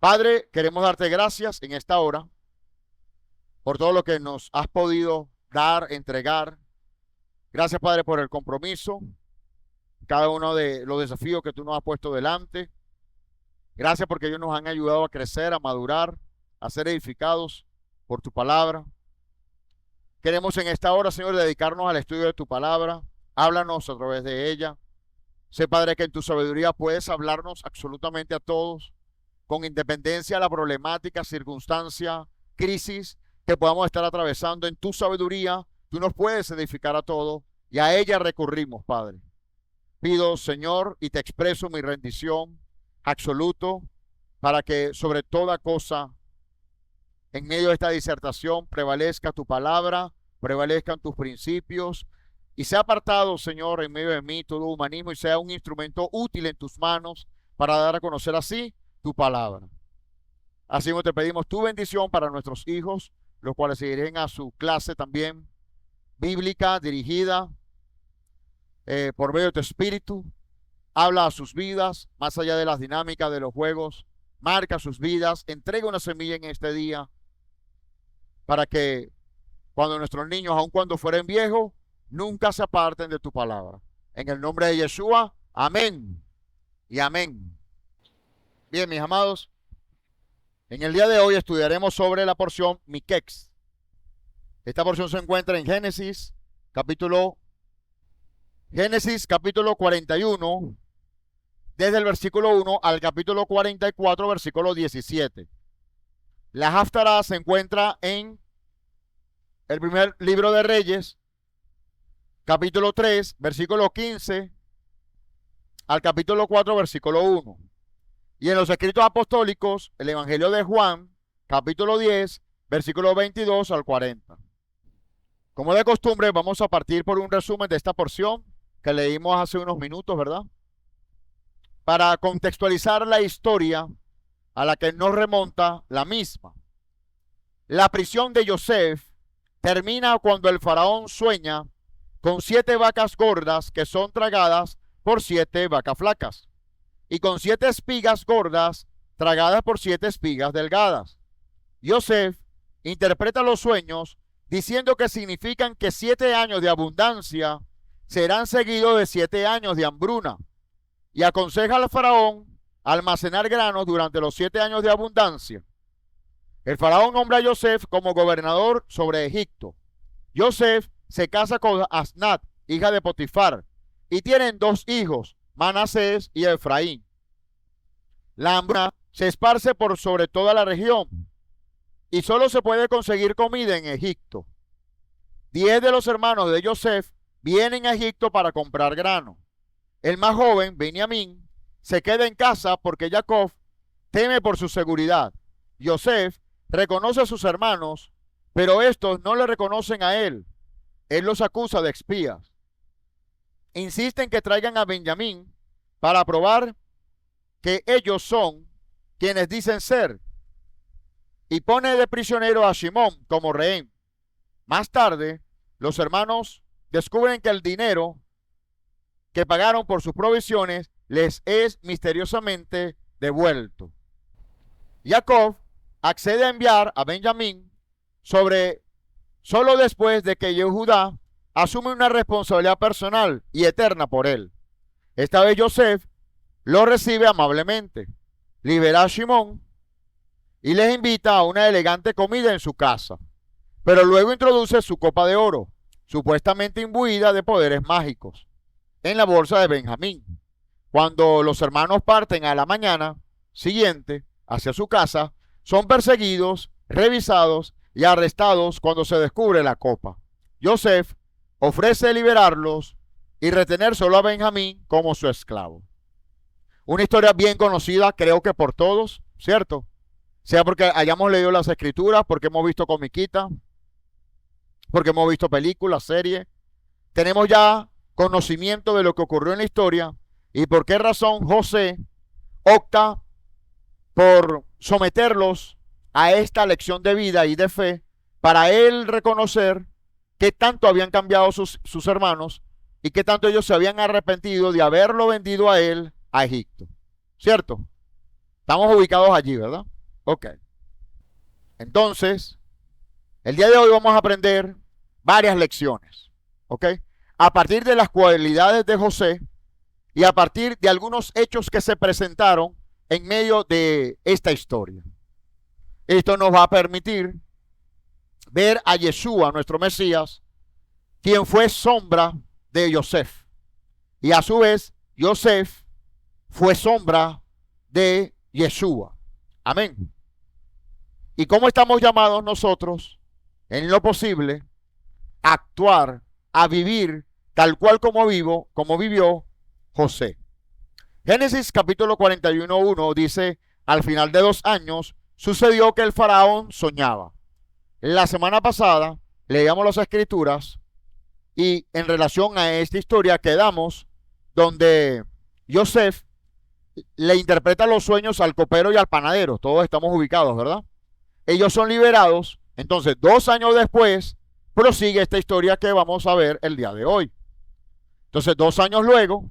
Padre, queremos darte gracias en esta hora por todo lo que nos has podido dar, entregar. Gracias, Padre, por el compromiso, cada uno de los desafíos que tú nos has puesto delante. Gracias porque ellos nos han ayudado a crecer, a madurar, a ser edificados por tu palabra. Queremos en esta hora, Señor, dedicarnos al estudio de tu palabra. Háblanos a través de ella. Sé, Padre, que en tu sabiduría puedes hablarnos absolutamente a todos, con independencia de la problemática, circunstancia, crisis que podamos estar atravesando. En tu sabiduría, tú nos puedes edificar a todos y a ella recurrimos, Padre. Pido, Señor, y te expreso mi rendición absoluto para que sobre toda cosa, en medio de esta disertación, prevalezca tu palabra, prevalezcan tus principios y sea apartado, Señor, en medio de mí todo humanismo y sea un instrumento útil en tus manos para dar a conocer así tu palabra. Así como te pedimos tu bendición para nuestros hijos, los cuales seguirán a su clase también bíblica dirigida por medio de tu espíritu. Habla a sus vidas, más allá de las dinámicas de los juegos, marca sus vidas, entrega una semilla en este día para que cuando nuestros niños, aun cuando fueren viejos, nunca se aparten de tu palabra. En el nombre de Yeshua, amén y amén. Bien, mis amados, en el día de hoy estudiaremos sobre la porción Miquex. Esta porción se encuentra en Génesis capítulo 41, desde el versículo 1 al capítulo 44, versículo 17. La Haftará se encuentra en el primer libro de Reyes, capítulo 3, versículo 15 al capítulo 4, versículo 1. Y en los escritos apostólicos, el Evangelio de Juan, capítulo 10, versículo 22 al 40. Como de costumbre, vamos a partir por un resumen de esta porción que leímos hace unos minutos, ¿verdad? Para contextualizar la historia a la que nos remonta la misma. La prisión de Yosef termina cuando el faraón sueña con 7 vacas gordas que son tragadas por 7 vacas flacas, y con 7 espigas gordas tragadas por 7 espigas delgadas. Yosef interpreta los sueños diciendo que significan que 7 años de abundancia serán seguidos de 7 años de hambruna, y aconseja al faraón almacenar granos durante los 7 años de abundancia. El faraón nombra a Yosef como gobernador sobre Egipto. Yosef se casa con Asnat, hija de Potifar, y tienen 2 hijos, Manasés y Efraín. La hambruna se esparce por sobre toda la región y solo se puede conseguir comida en Egipto. 10 de los hermanos de Yosef vienen a Egipto para comprar grano. El más joven, Benjamín, se queda en casa porque Jacob teme por su seguridad. Yosef reconoce a sus hermanos, pero estos no le reconocen a él. Él los acusa de espías. Insisten que traigan a Benjamín para probar que ellos son quienes dicen ser, y pone de prisionero a Shimón como rehén. Más tarde, los hermanos descubren que el dinero que pagaron por sus provisiones les es misteriosamente devuelto. Jacob accede a enviar a Benjamín solo después de que Yehudá asume una responsabilidad personal y eterna por él. Esta vez Yosef lo recibe amablemente, libera a Shimón y les invita a una elegante comida en su casa, pero luego introduce su copa de oro, supuestamente imbuida de poderes mágicos, en la bolsa de Benjamín. Cuando los hermanos parten a la mañana siguiente hacia su casa, son perseguidos, revisados y arrestados cuando se descubre la copa. Yosef ofrece liberarlos y retener solo a Benjamín como su esclavo. Una historia bien conocida, creo que por todos, ¿cierto? Sea porque hayamos leído las escrituras, porque hemos visto comiquitas, porque hemos visto películas, series. Tenemos ya conocimiento de lo que ocurrió en la historia y por qué razón José opta por someterlos a esta lección de vida y de fe para él reconocer qué tanto habían cambiado sus hermanos y qué tanto ellos se habían arrepentido de haberlo vendido a él a Egipto. ¿Cierto? Estamos ubicados allí, ¿verdad? Ok. Entonces, el día de hoy vamos a aprender varias lecciones. ¿Ok? A partir de las cualidades de José y a partir de algunos hechos que se presentaron en medio de esta historia. Esto nos va a permitir ver a Yeshua, nuestro Mesías, quien fue sombra de Yosef. Y a su vez, Yosef fue sombra de Yeshua. Amén. ¿Y cómo estamos llamados nosotros, en lo posible, a actuar, a vivir tal cual como vivió José? Génesis capítulo 41:1 dice, al final de 2 años, sucedió que el faraón soñaba. La semana pasada leíamos las escrituras y en relación a esta historia quedamos donde Yosef le interpreta los sueños al copero y al panadero. Todos estamos ubicados, ¿verdad? Ellos son liberados. Entonces, 2 años después, prosigue esta historia que vamos a ver el día de hoy. Entonces, 2 años luego,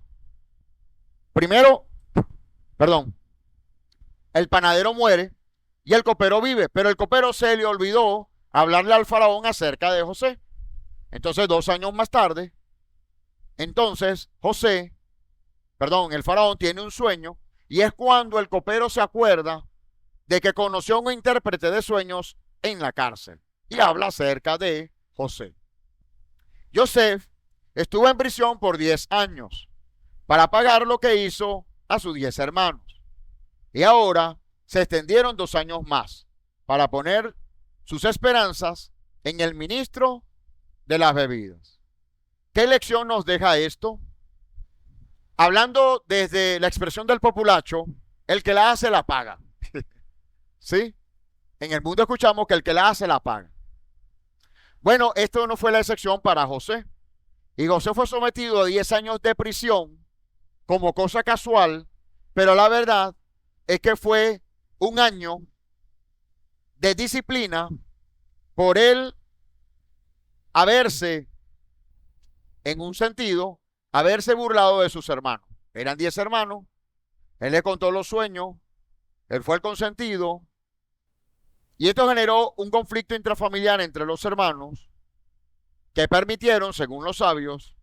el panadero muere y el copero vive, pero el copero se le olvidó hablarle al faraón acerca de José. Entonces, 2 años más tarde, entonces el faraón tiene un sueño y es cuando el copero se acuerda de que conoció a un intérprete de sueños en la cárcel y habla acerca de José. Yosef estuvo en prisión por 10 años para pagar lo que hizo a sus 10 hermanos. Y ahora se extendieron 2 años más para poner sus esperanzas en el ministro de las bebidas. ¿Qué lección nos deja esto? Hablando desde la expresión del populacho, el que la hace la paga. ¿Sí? En el mundo escuchamos que el que la hace la paga. Bueno, esto no fue la excepción para José. Y José fue sometido a 10 años de prisión como cosa casual, pero la verdad es que fue un año de disciplina por él haberse, en un sentido, haberse burlado de sus hermanos. Eran 10 hermanos, él le contó los sueños, él fue el consentido, y esto generó un conflicto intrafamiliar entre los hermanos que permitieron, según los sabios,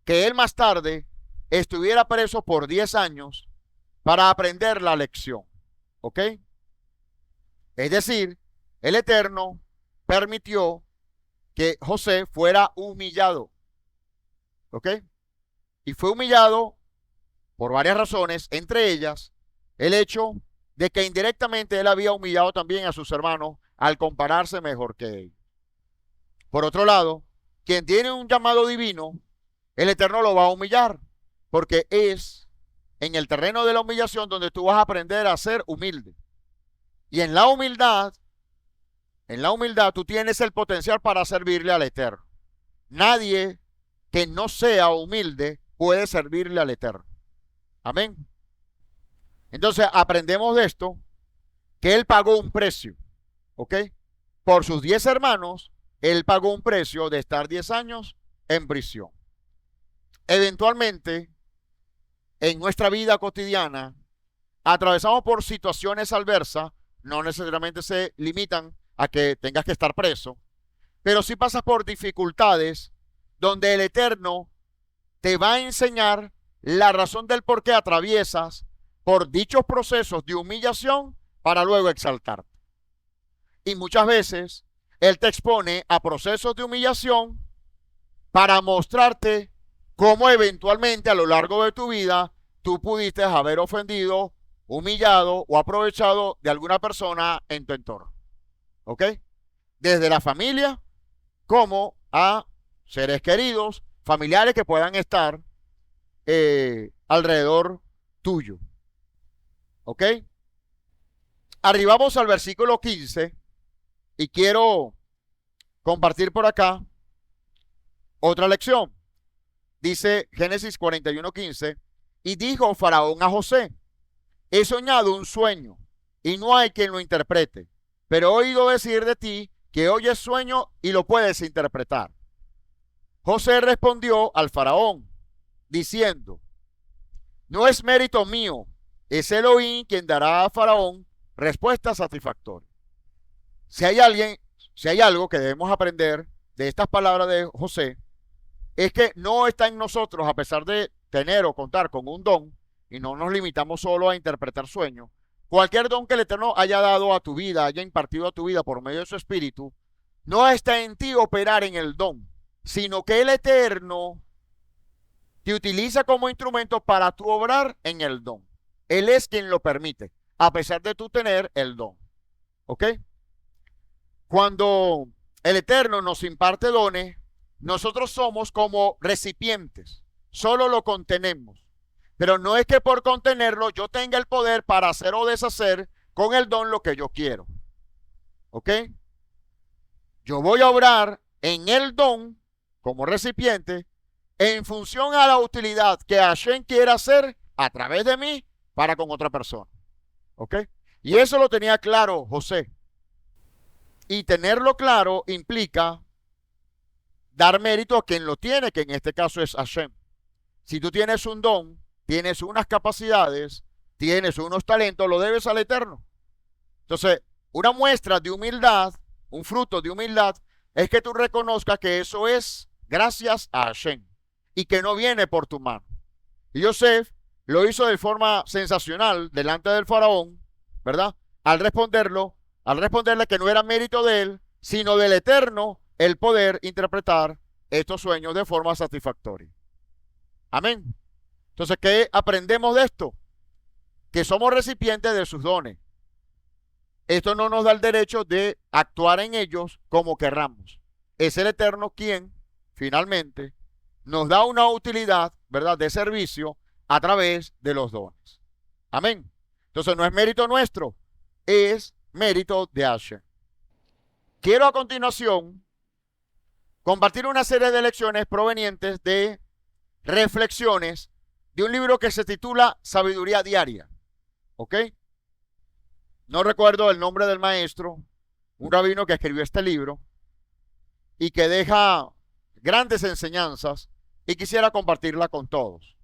que él más tarde estuviera preso por 10 años para aprender la lección. ¿Ok? Es decir, el Eterno permitió que José fuera humillado. ¿Ok? Y fue humillado por varias razones, entre ellas el hecho de que indirectamente él había humillado también a sus hermanos al compararse mejor que él. Por otro lado, quien tiene un llamado divino, el Eterno lo va a humillar, porque es en el terreno de la humillación donde tú vas a aprender a ser humilde. Y en la humildad tú tienes el potencial para servirle al Eterno. Nadie que no sea humilde puede servirle al Eterno. Amén. Entonces aprendemos de esto que él pagó un precio, ¿ok? Por sus 10 hermanos, él pagó un precio de estar 10 años en prisión. Eventualmente, en nuestra vida cotidiana, atravesamos por situaciones adversas, no necesariamente se limitan a que tengas que estar preso, pero sí pasas por dificultades donde el Eterno te va a enseñar la razón del por qué atraviesas por dichos procesos de humillación para luego exaltarte. Y muchas veces Él te expone a procesos de humillación para mostrarte cómo eventualmente a lo largo de tu vida tú pudiste haber ofendido, humillado o aprovechado de alguna persona en tu entorno. ¿Ok? Desde la familia como a seres queridos, familiares que puedan estar alrededor tuyo. ¿Ok? Arribamos al versículo 15 y quiero compartir por acá otra lección. Dice Génesis 41:15, y dijo Faraón a José, he soñado un sueño y no hay quien lo interprete, pero he oído decir de ti que oyes sueño y lo puedes interpretar. José respondió al Faraón diciendo, no es mérito mío, es Elohim quien dará a Faraón respuesta satisfactoria. Si hay algo que debemos aprender de estas palabras de José, es que no está en nosotros, a pesar de tener o contar con un don, y no nos limitamos solo a interpretar sueños. Cualquier don que el Eterno haya dado a tu vida, haya impartido a tu vida por medio de su Espíritu, no está en ti operar en el don, sino que el Eterno te utiliza como instrumento para tu obrar en el don. Él es quien lo permite, a pesar de tú tener el don. ¿Ok? Cuando el Eterno nos imparte dones, nosotros somos como recipientes, solo lo contenemos. Pero no es que por contenerlo yo tenga el poder para hacer o deshacer con el don lo que yo quiero. ¿Ok? Yo voy a obrar en el don como recipiente en función a la utilidad que Hashem quiera hacer a través de mí para con otra persona. ¿Ok? Y eso lo tenía claro José. Y tenerlo claro implica dar mérito a quien lo tiene, que en este caso es Hashem. Si tú tienes un don, tienes unas capacidades, tienes unos talentos, lo debes al Eterno. Entonces, una muestra de humildad, un fruto de humildad, es que tú reconozcas que eso es gracias a Hashem y que no viene por tu mano. Y Yosef lo hizo de forma sensacional delante del faraón, ¿verdad? Al responderle que no era mérito de él, sino del Eterno, el poder interpretar estos sueños de forma satisfactoria. Amén. Entonces, ¿qué aprendemos de esto? Que somos recipientes de sus dones. Esto no nos da el derecho de actuar en ellos como querramos. Es el Eterno quien, finalmente, nos da una utilidad, ¿verdad?, de servicio a través de los dones. Amén. Entonces, no es mérito nuestro, es mérito de Hashem. Quiero a continuación compartir una serie de lecciones provenientes de reflexiones de un libro que se titula Sabiduría Diaria. ¿Ok? No recuerdo el nombre del maestro, un rabino que escribió este libro y que deja grandes enseñanzas y quisiera compartirla con todos.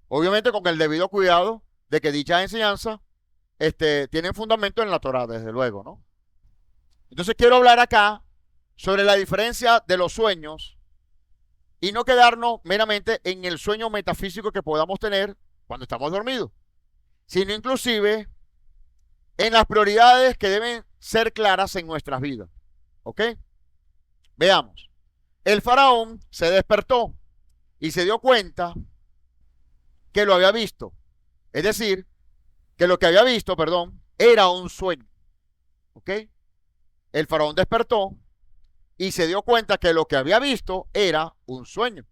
Obviamente con el debido cuidado de que dicha enseñanza tienen fundamento en la Torá, desde luego, ¿no? Entonces quiero hablar acá sobre la diferencia de los sueños y no quedarnos meramente en el sueño metafísico que podamos tener cuando estamos dormidos, sino inclusive en las prioridades que deben ser claras en nuestras vidas. ¿Ok? Veamos. El faraón se despertó y se dio cuenta que lo había visto. Es decir, que lo que había visto, era un sueño. ¿Ok? El faraón despertó y se dio cuenta que lo que había visto era un sueño.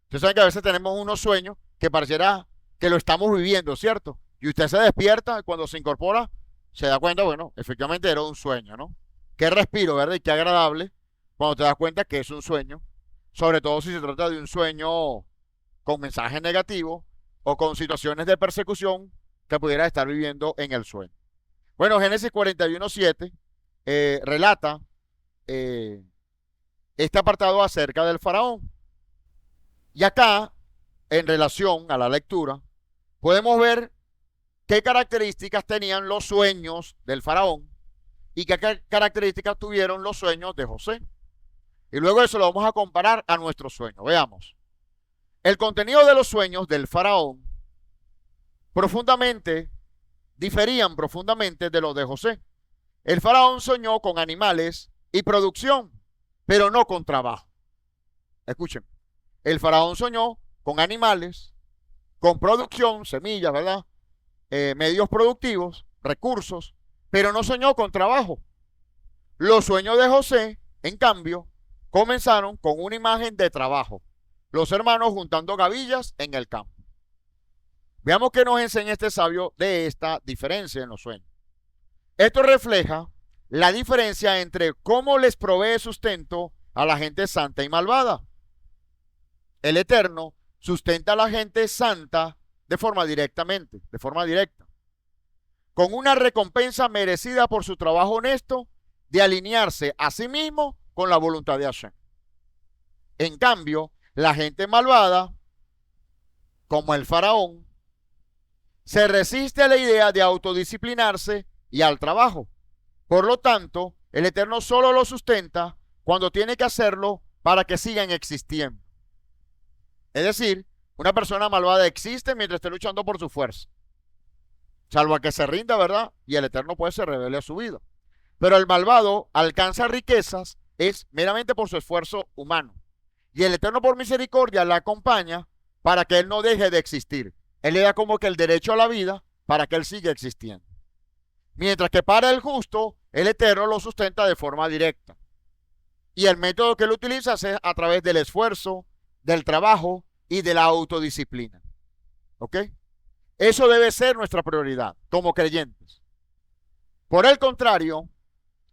Ustedes saben que a veces tenemos unos sueños que pareciera que lo estamos viviendo, ¿cierto? Y usted se despierta y cuando se incorpora se da cuenta, bueno, efectivamente era un sueño, ¿no? Qué respiro, ¿verdad? Y qué agradable cuando te das cuenta que es un sueño, sobre todo si se trata de un sueño con mensajes negativos o con situaciones de persecución que pudiera estar viviendo en el sueño. Bueno, Génesis 41:7 relata este apartado acerca del faraón. Y acá, en relación a la lectura, podemos ver qué características tenían los sueños del faraón y qué características tuvieron los sueños de José. Y luego eso lo vamos a comparar a nuestro sueño. Veamos. El contenido de los sueños del faraón diferían profundamente de los de José. El faraón soñó con animales y producción, pero no con trabajo. Escuchen, el faraón soñó con animales, con producción, semillas, ¿verdad? Medios productivos, recursos, pero no soñó con trabajo. Los sueños de José, en cambio, comenzaron con una imagen de trabajo. Los hermanos juntando gavillas en el campo. Veamos qué nos enseña este sabio de esta diferencia en los sueños. Esto refleja la diferencia entre cómo les provee sustento a la gente santa y malvada. El Eterno sustenta a la gente santa de forma directa, con una recompensa merecida por su trabajo honesto de alinearse a sí mismo con la voluntad de Hashem. En cambio, la gente malvada, como el faraón, se resiste a la idea de autodisciplinarse y al trabajo. Por lo tanto, el Eterno solo lo sustenta cuando tiene que hacerlo para que sigan existiendo. Es decir, una persona malvada existe mientras esté luchando por su fuerza, salvo a que se rinda, ¿verdad? Y el Eterno puede ser rebelde a su vida. Pero el malvado alcanza riquezas es meramente por su esfuerzo humano. Y el Eterno por misericordia la acompaña para que él no deje de existir. Él le da como que el derecho a la vida para que él siga existiendo. Mientras que para el justo, el Eterno lo sustenta de forma directa. Y el método que él utiliza es a través del esfuerzo, del trabajo y de la autodisciplina. ¿Ok? Eso debe ser nuestra prioridad como creyentes. Por el contrario,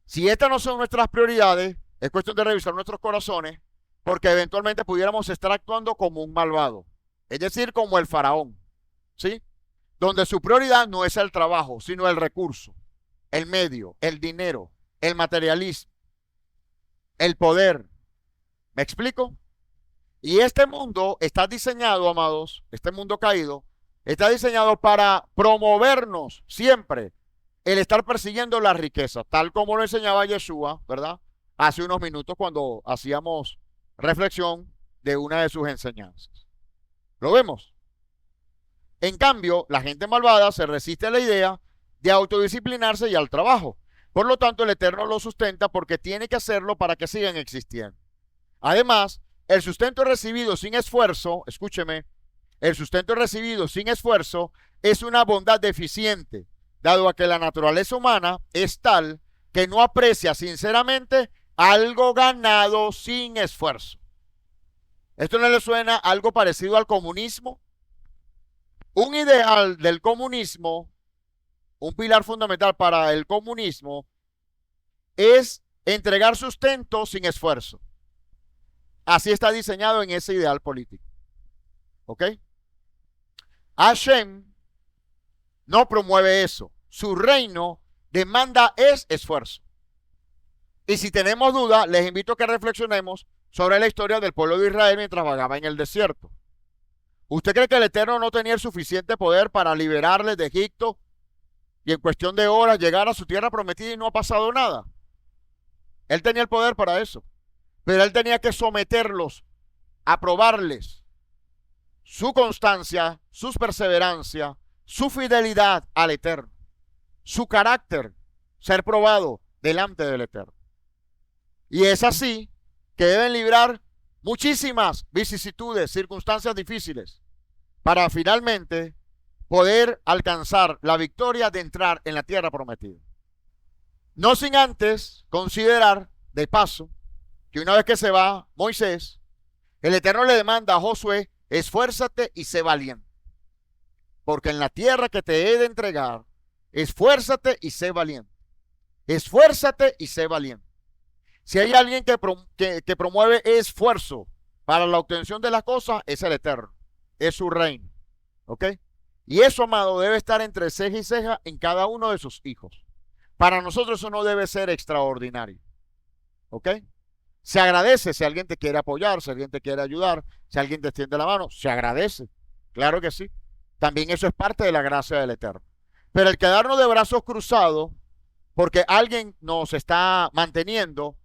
si estas no son nuestras prioridades, es cuestión de revisar nuestros corazones, porque eventualmente pudiéramos estar actuando como un malvado, es decir, como el faraón, ¿sí? Donde su prioridad no es el trabajo, sino el recurso, el medio, el dinero, el materialismo, el poder. ¿Me explico? Y este mundo está diseñado, amados, este mundo caído, está diseñado para promovernos siempre el estar persiguiendo la riqueza, tal como lo enseñaba Yeshua, ¿verdad? Hace unos minutos cuando hacíamos reflexión de una de sus enseñanzas. ¿Lo vemos? En cambio, la gente malvada se resiste a la idea de autodisciplinarse y al trabajo. Por lo tanto, el Eterno lo sustenta porque tiene que hacerlo para que sigan existiendo. Además, el sustento recibido sin esfuerzo, escúcheme, el sustento recibido sin esfuerzo es una bondad deficiente, dado a que la naturaleza humana es tal que no aprecia sinceramente algo ganado sin esfuerzo. ¿Esto no le suena algo parecido al comunismo? Un ideal del comunismo, un pilar fundamental para el comunismo, es entregar sustento sin esfuerzo. Así está diseñado en ese ideal político. ¿Ok? Hashem no promueve eso. Su reino demanda es esfuerzo. Y si tenemos duda, les invito a que reflexionemos sobre la historia del pueblo de Israel mientras vagaba en el desierto. ¿Usted cree que el Eterno no tenía el suficiente poder para liberarles de Egipto y en cuestión de horas llegar a su tierra prometida y no ha pasado nada? Él tenía el poder para eso, pero él tenía que someterlos, a probarles su constancia, su perseverancia, su fidelidad al Eterno, su carácter, ser probado delante del Eterno. Y es así que deben librar muchísimas vicisitudes, circunstancias difíciles, para finalmente poder alcanzar la victoria de entrar en la tierra prometida. No sin antes considerar, de paso, que una vez que se va Moisés, el Eterno le demanda a Josué: esfuérzate y sé valiente, porque en la tierra que te he de entregar, esfuérzate y sé valiente. Esfuérzate y sé valiente. Si hay alguien que promueve esfuerzo para la obtención de las cosas, es el Eterno, es su reino. ¿Ok? Y eso, amado, debe estar entre ceja y ceja en cada uno de sus hijos. Para nosotros eso no debe ser extraordinario. ¿Ok? Se agradece si alguien te quiere apoyar, si alguien te quiere ayudar, si alguien te extiende la mano, se agradece. Claro que sí. También eso es parte de la gracia del Eterno. Pero el quedarnos de brazos cruzados porque alguien nos está manteniendo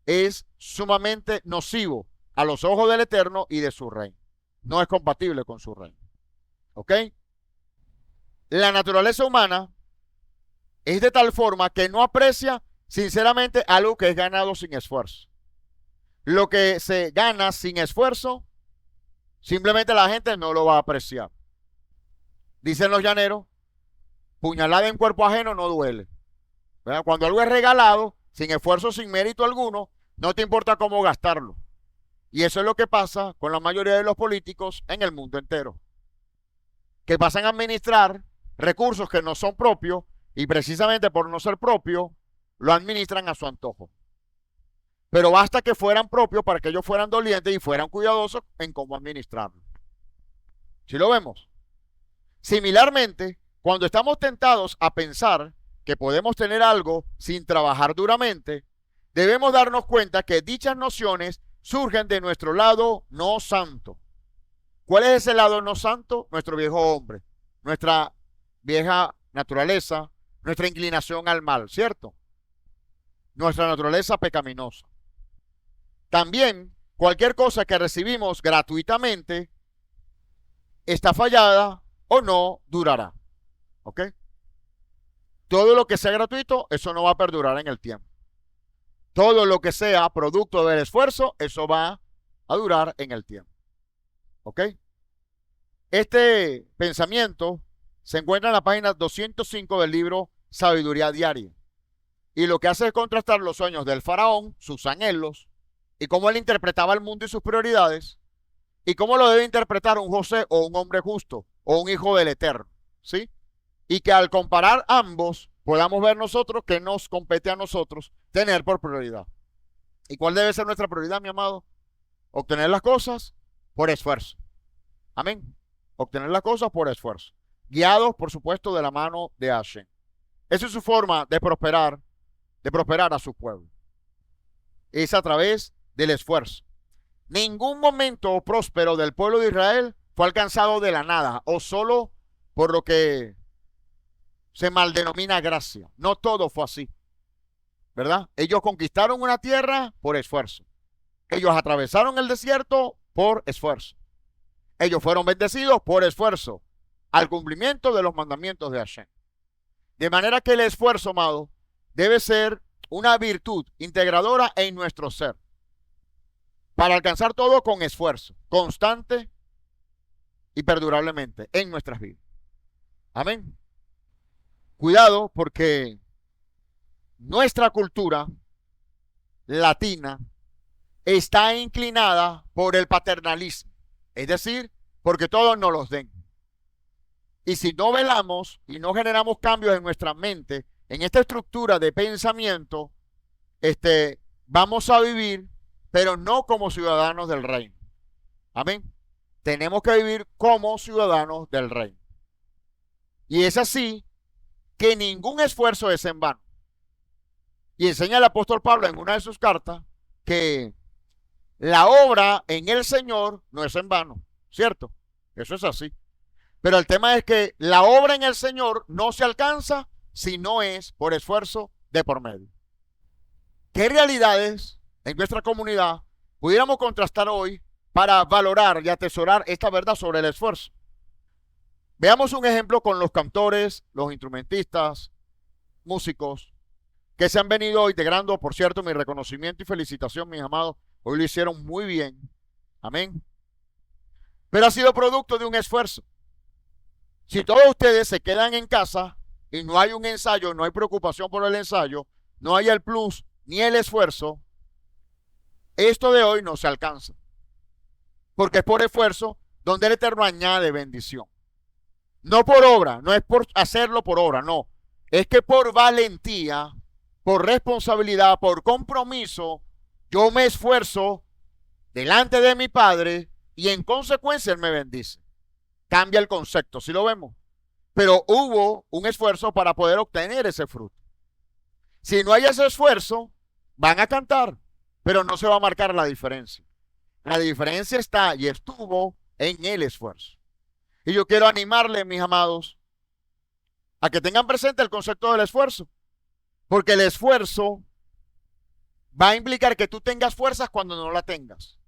es sumamente nocivo a los ojos del Eterno y de su reino. No es compatible con su reino. ¿Ok? La naturaleza humana es de tal forma que no aprecia sinceramente algo que es ganado sin esfuerzo. Lo que se gana sin esfuerzo, simplemente la gente no lo va a apreciar. Dicen los llaneros, puñalada en cuerpo ajeno no duele. ¿Verdad? Cuando algo es regalado, sin esfuerzo, sin mérito alguno, no te importa cómo gastarlo. Y eso es lo que pasa con la mayoría de los políticos en el mundo entero, que pasan a administrar recursos que no son propios y precisamente por no ser propios, lo administran a su antojo. Pero basta que fueran propios para que ellos fueran dolientes y fueran cuidadosos en cómo administrarlo. ¿Sí lo vemos? Similarmente, cuando estamos tentados a pensar que podemos tener algo sin trabajar duramente, debemos darnos cuenta que dichas nociones surgen de nuestro lado no santo. ¿Cuál es ese lado no santo? Nuestro viejo hombre, nuestra vieja naturaleza, nuestra inclinación al mal, ¿cierto? Nuestra naturaleza pecaminosa. También cualquier cosa que recibimos gratuitamente está fallada o no durará. ¿Ok? Todo lo que sea gratuito, eso no va a perdurar en el tiempo. Todo lo que sea producto del esfuerzo, eso va a durar en el tiempo. ¿Ok? Este pensamiento se encuentra en la página 205 del libro Sabiduría Diaria. Y lo que hace es contrastar los sueños del faraón, sus anhelos, y cómo él interpretaba el mundo y sus prioridades, y cómo lo debe interpretar un José o un hombre justo, o un hijo del Eterno, ¿sí? Y que al comparar ambos, podamos ver nosotros que nos compete a nosotros tener por prioridad. ¿Y cuál debe ser nuestra prioridad, mi amado? Obtener las cosas por esfuerzo. Amén. Obtener las cosas por esfuerzo. Guiados, por supuesto, de la mano de Hashem. Esa es su forma de prosperar a su pueblo. Es a través del esfuerzo. Ningún momento próspero del pueblo de Israel fue alcanzado de la nada o solo por lo que se maldenomina gracia. No todo fue así, ¿verdad? Ellos conquistaron una tierra por esfuerzo. Ellos atravesaron el desierto por esfuerzo. Ellos fueron bendecidos por esfuerzo al cumplimiento de los mandamientos de Hashem. De manera que el esfuerzo, amado, debe ser una virtud integradora en nuestro ser. Para alcanzar todo con esfuerzo, constante y perdurablemente en nuestras vidas. Amén. Cuidado porque nuestra cultura latina está inclinada por el paternalismo. Es decir, porque todos nos los den. Y si no velamos y no generamos cambios en nuestra mente, en esta estructura de pensamiento, vamos a vivir, pero no como ciudadanos del reino. Amén. Tenemos que vivir como ciudadanos del reino. Y es así que ningún esfuerzo es en vano. Y enseña el apóstol Pablo en una de sus cartas que la obra en el Señor no es en vano, ¿cierto? Eso es así. Pero el tema es que la obra en el Señor no se alcanza si no es por esfuerzo de por medio. ¿Qué realidades en nuestra comunidad pudiéramos contrastar hoy para valorar y atesorar esta verdad sobre el esfuerzo? Veamos un ejemplo con los cantores, los instrumentistas, músicos, que se han venido integrando. Por cierto, mi reconocimiento y felicitación, mis amados, hoy lo hicieron muy bien. Amén. Pero ha sido producto de un esfuerzo. Si todos ustedes se quedan en casa y no hay un ensayo, no hay preocupación por el ensayo, no hay el plus ni el esfuerzo, esto de hoy no se alcanza. Porque es por esfuerzo donde el Eterno añade bendición. No por obra, no es por hacerlo por obra, no. Es que por valentía, por responsabilidad, por compromiso, yo me esfuerzo delante de mi Padre y en consecuencia Él me bendice. Cambia el concepto, ¿sí lo vemos? Pero hubo un esfuerzo para poder obtener ese fruto. Si no hay ese esfuerzo, van a cantar, pero no se va a marcar la diferencia. La diferencia está y estuvo en el esfuerzo. Y yo quiero animarles, mis amados, a que tengan presente el concepto del esfuerzo. Porque el esfuerzo va a implicar que tú tengas fuerzas cuando no la tengas.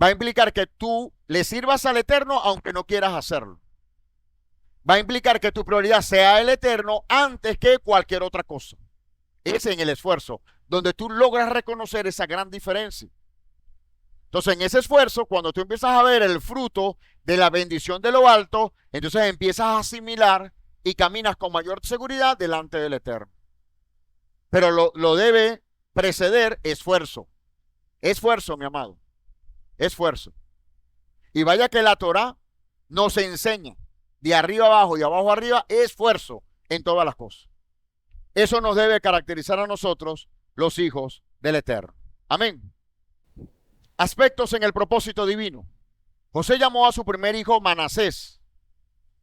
Va a implicar que tú le sirvas al Eterno aunque no quieras hacerlo. Va a implicar que tu prioridad sea el Eterno antes que cualquier otra cosa. Es en el esfuerzo donde tú logras reconocer esa gran diferencia. Entonces, en ese esfuerzo, cuando tú empiezas a ver el fruto de la bendición de lo alto, entonces empiezas a asimilar y caminas con mayor seguridad delante del Eterno. Pero lo debe preceder esfuerzo. Esfuerzo, mi amado. Esfuerzo. Y vaya que la Torah nos enseña de arriba abajo y abajo arriba esfuerzo en todas las cosas. Eso nos debe caracterizar a nosotros, los hijos del Eterno. Amén. Aspectos en el propósito divino. José llamó a su primer hijo Manasés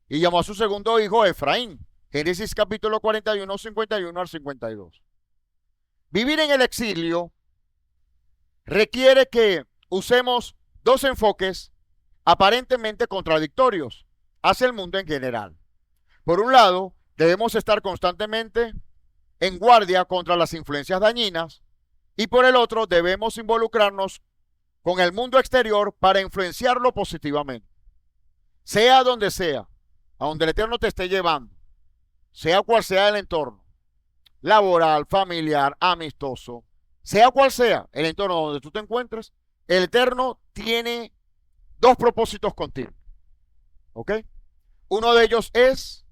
y llamó a su segundo hijo Efraín. Génesis capítulo 41, 51 al 52. Vivir en el exilio requiere que usemos dos enfoques aparentemente contradictorios hacia el mundo en general. Por un lado, debemos estar constantemente en guardia contra las influencias dañinas, y por el otro debemos involucrarnos con el mundo exterior para influenciarlo positivamente. Sea donde sea, a donde el Eterno te esté llevando, sea cual sea el entorno, laboral, familiar, amistoso, sea cual sea el entorno donde tú te encuentres, el Eterno tiene dos propósitos contigo. ¿Ok? Uno de ellos es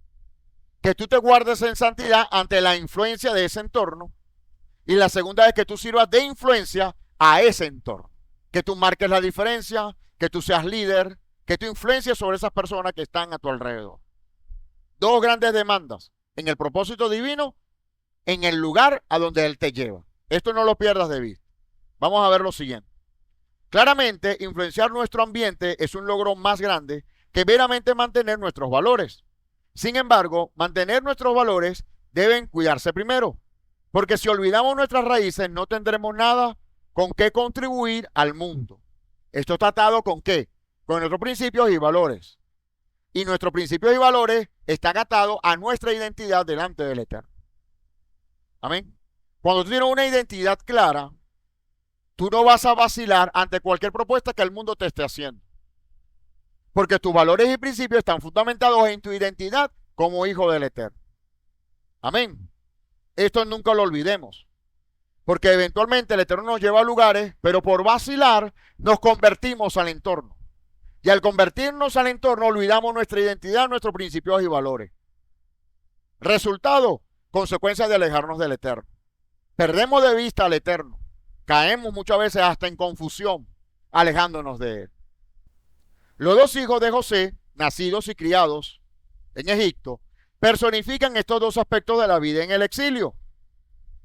que tú te guardes en santidad ante la influencia de ese entorno. Y la segunda es que tú sirvas de influencia a ese entorno. Que tú marques la diferencia, que tú seas líder, que tú influencies sobre esas personas que están a tu alrededor. Dos grandes demandas en el propósito divino, en el lugar a donde Él te lleva. Esto no lo pierdas de vista. Vamos a ver lo siguiente. Claramente, influenciar nuestro ambiente es un logro más grande que meramente mantener nuestros valores. Sin embargo, mantener nuestros valores deben cuidarse primero, porque si olvidamos nuestras raíces no tendremos nada con qué contribuir al mundo. Esto está atado ¿con qué? Con nuestros principios y valores. Y nuestros principios y valores están atados a nuestra identidad delante del Eterno. Amén. Cuando tú tienes una identidad clara, tú no vas a vacilar ante cualquier propuesta que el mundo te esté haciendo. Porque tus valores y principios están fundamentados en tu identidad como hijo del Eterno. Amén. Esto nunca lo olvidemos. Porque eventualmente el Eterno nos lleva a lugares, pero por vacilar nos convertimos al entorno. Y al convertirnos al entorno olvidamos nuestra identidad, nuestros principios y valores. Resultado, consecuencia de alejarnos del Eterno. Perdemos de vista al Eterno. Caemos muchas veces hasta en confusión, alejándonos de Él. Los dos hijos de José, nacidos y criados en Egipto, personifican estos dos aspectos de la vida en el exilio.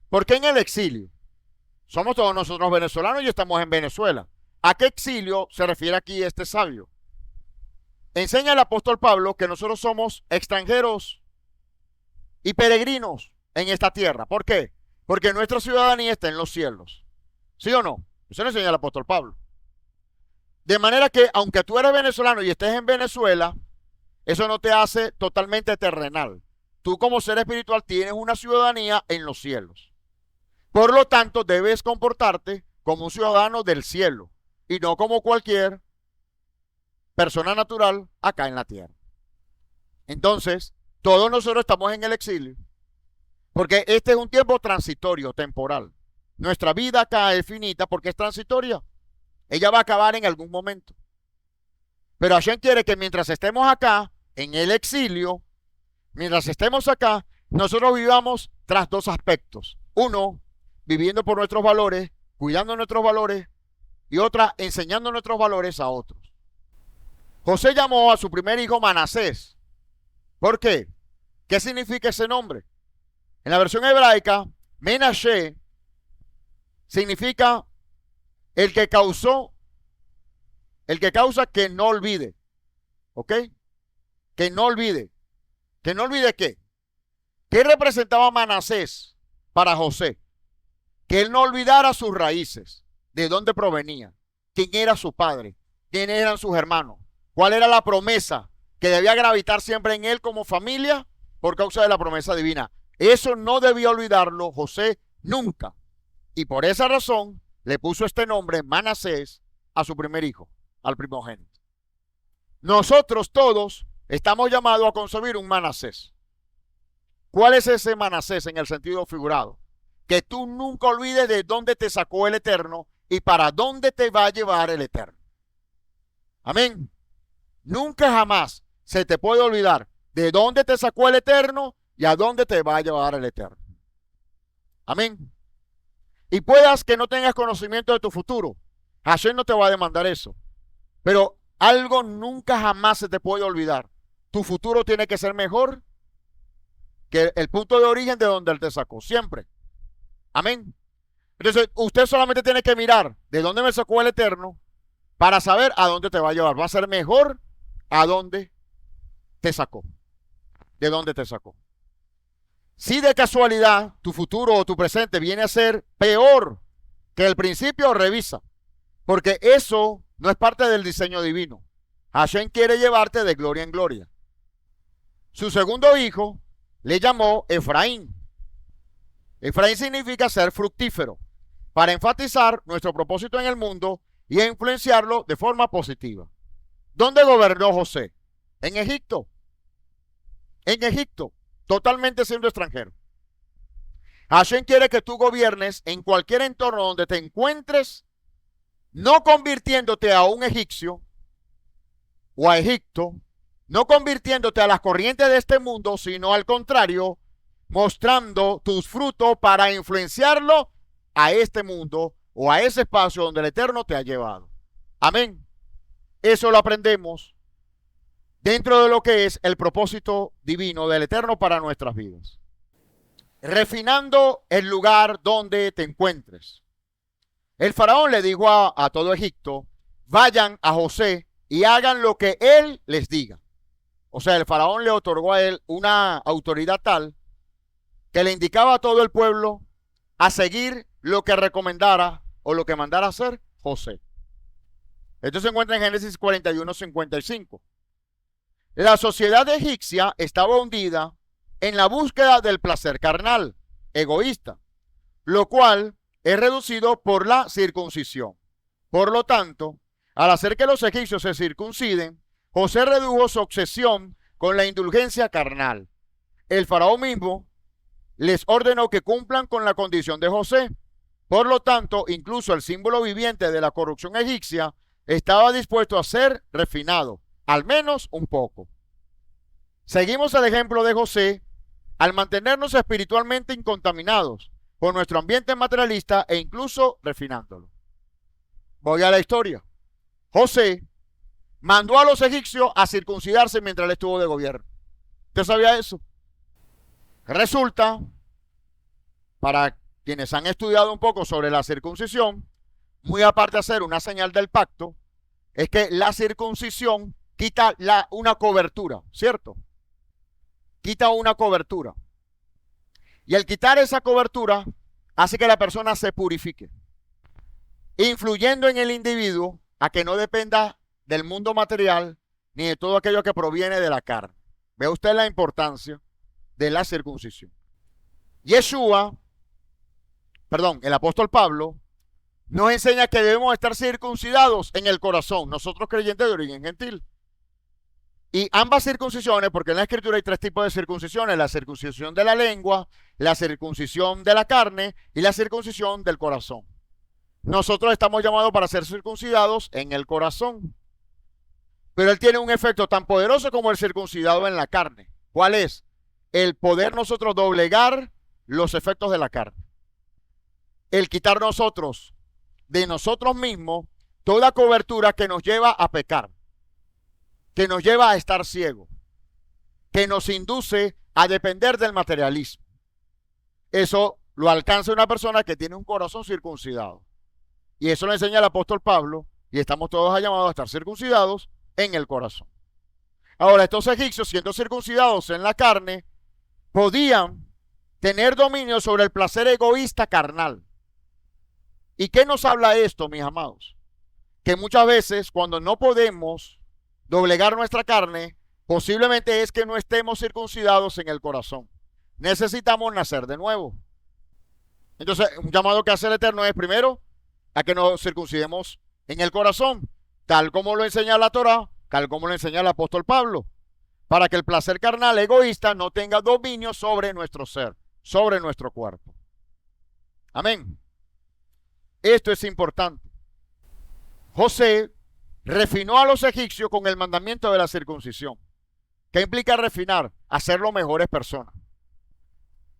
¿Por qué en el exilio? Somos todos nosotros venezolanos y estamos en Venezuela. ¿A qué exilio se refiere aquí este sabio? Enseña el apóstol Pablo que nosotros somos extranjeros y peregrinos en esta tierra. ¿Por qué? Porque nuestra ciudadanía está en los cielos. ¿Sí o no? Eso lo enseña el apóstol Pablo. De manera que, aunque tú eres venezolano y estés en Venezuela, eso no te hace totalmente terrenal. Tú como ser espiritual tienes una ciudadanía en los cielos. Por lo tanto, debes comportarte como un ciudadano del cielo y no como cualquier persona natural acá en la tierra. Entonces, todos nosotros estamos en el exilio porque este es un tiempo transitorio, temporal. Nuestra vida acá es finita porque es transitoria. Ella va a acabar en algún momento. Pero Hashem quiere que mientras estemos acá, en el exilio, mientras estemos acá, nosotros vivamos tras dos aspectos. Uno, viviendo por nuestros valores, cuidando nuestros valores, y otra, enseñando nuestros valores a otros. José llamó a su primer hijo Manasés. ¿Por qué? ¿Qué significa ese nombre? En la versión hebraica, Menashe significa el que causa que no olvide. ¿Ok? Que no olvide. ¿Que no olvide qué? ¿Qué representaba Manasés para José? Que él no olvidara sus raíces, de dónde provenía, quién era su padre, quiénes eran sus hermanos, cuál era la promesa que debía gravitar siempre en él como familia por causa de la promesa divina. Eso no debía olvidarlo José nunca. Y por esa razón le puso este nombre, Manasés, a su primer hijo, al primogénito. Nosotros todos estamos llamados a concebir un Manasés. ¿Cuál es ese Manasés en el sentido figurado? Que tú nunca olvides de dónde te sacó el Eterno y para dónde te va a llevar el Eterno. Amén. Nunca jamás se te puede olvidar de dónde te sacó el Eterno y a dónde te va a llevar el Eterno. Amén. Y puedas que no tengas conocimiento de tu futuro. Hashem no te va a demandar eso. Pero algo nunca jamás se te puede olvidar. Tu futuro tiene que ser mejor que el punto de origen de donde Él te sacó. Siempre. Amén. Entonces, usted solamente tiene que mirar de dónde me sacó el Eterno para saber a dónde te va a llevar. Va a ser mejor a dónde te sacó. De dónde te sacó. Si de casualidad tu futuro o tu presente viene a ser peor que el principio, revisa. Porque eso no es parte del diseño divino. Hashem quiere llevarte de gloria en gloria. Su segundo hijo le llamó Efraín. Efraín significa ser fructífero, para enfatizar nuestro propósito en el mundo y influenciarlo de forma positiva. ¿Dónde gobernó José? En Egipto. En Egipto, totalmente siendo extranjero. Hashem quiere que tú gobiernes en cualquier entorno donde te encuentres, no convirtiéndote a un egipcio o a Egipto, no convirtiéndote a las corrientes de este mundo, sino al contrario, mostrando tus frutos para influenciarlo a este mundo o a ese espacio donde el Eterno te ha llevado. Amén. Eso lo aprendemos dentro de lo que es el propósito divino del Eterno para nuestras vidas. Refinando el lugar donde te encuentres. El faraón le dijo a todo Egipto, vayan a José y hagan lo que él les diga. O sea, el faraón le otorgó a él una autoridad tal que le indicaba a todo el pueblo a seguir lo que recomendara o lo que mandara hacer José. Esto se encuentra en Génesis 41:55. La sociedad egipcia estaba hundida en la búsqueda del placer carnal, egoísta, lo cual es reducido por la circuncisión. Por lo tanto, al hacer que los egipcios se circunciden, José redujo su obsesión con la indulgencia carnal. El faraón mismo les ordenó que cumplan con la condición de José. Por lo tanto, incluso el símbolo viviente de la corrupción egipcia estaba dispuesto a ser refinado, al menos un poco. Seguimos el ejemplo de José al mantenernos espiritualmente incontaminados por nuestro ambiente materialista e incluso refinándolo. Voy a la historia. José mandó a los egipcios a circuncidarse mientras él estuvo de gobierno. ¿Usted sabía eso? Resulta, para quienes han estudiado un poco sobre la circuncisión, muy aparte de hacer una señal del pacto, es que la circuncisión quita una cobertura, ¿cierto? Quita una cobertura. Y al quitar esa cobertura, hace que la persona se purifique, influyendo en el individuo a que no dependa del mundo material ni de todo aquello que proviene de la carne. ¿Ve usted la importancia de la circuncisión? El apóstol Pablo nos enseña que debemos estar circuncidados en el corazón, nosotros creyentes de origen gentil. Y ambas circuncisiones, porque en la escritura hay tres tipos de circuncisiones: la circuncisión de la lengua, la circuncisión de la carne y la circuncisión del corazón. Nosotros estamos llamados para ser circuncidados en el corazón. Pero él tiene un efecto tan poderoso como el circuncidado en la carne. ¿Cuál es? El poder nosotros doblegar los efectos de la carne. El quitar nosotros, de nosotros mismos, toda cobertura que nos lleva a pecar, que nos lleva a estar ciegos, que nos induce a depender del materialismo. Eso lo alcanza una persona que tiene un corazón circuncidado. Y eso lo enseña el apóstol Pablo, y estamos todos llamados a estar circuncidados en el corazón. Ahora, estos egipcios, siendo circuncidados en la carne, podían tener dominio sobre el placer egoísta carnal. ¿Y qué nos habla esto, mis amados? Que muchas veces cuando no podemos doblegar nuestra carne, posiblemente es que no estemos circuncidados en el corazón. Necesitamos nacer de nuevo. Entonces, un llamado que hace el Eterno es primero a que nos circuncidemos en el corazón, tal como lo enseña la Torá, tal como lo enseña el apóstol Pablo, para que el placer carnal egoísta no tenga dominio sobre nuestro ser, sobre nuestro cuerpo. Amén. Esto es importante. José refinó a los egipcios con el mandamiento de la circuncisión. ¿Qué implica refinar? Hacerlo mejores personas.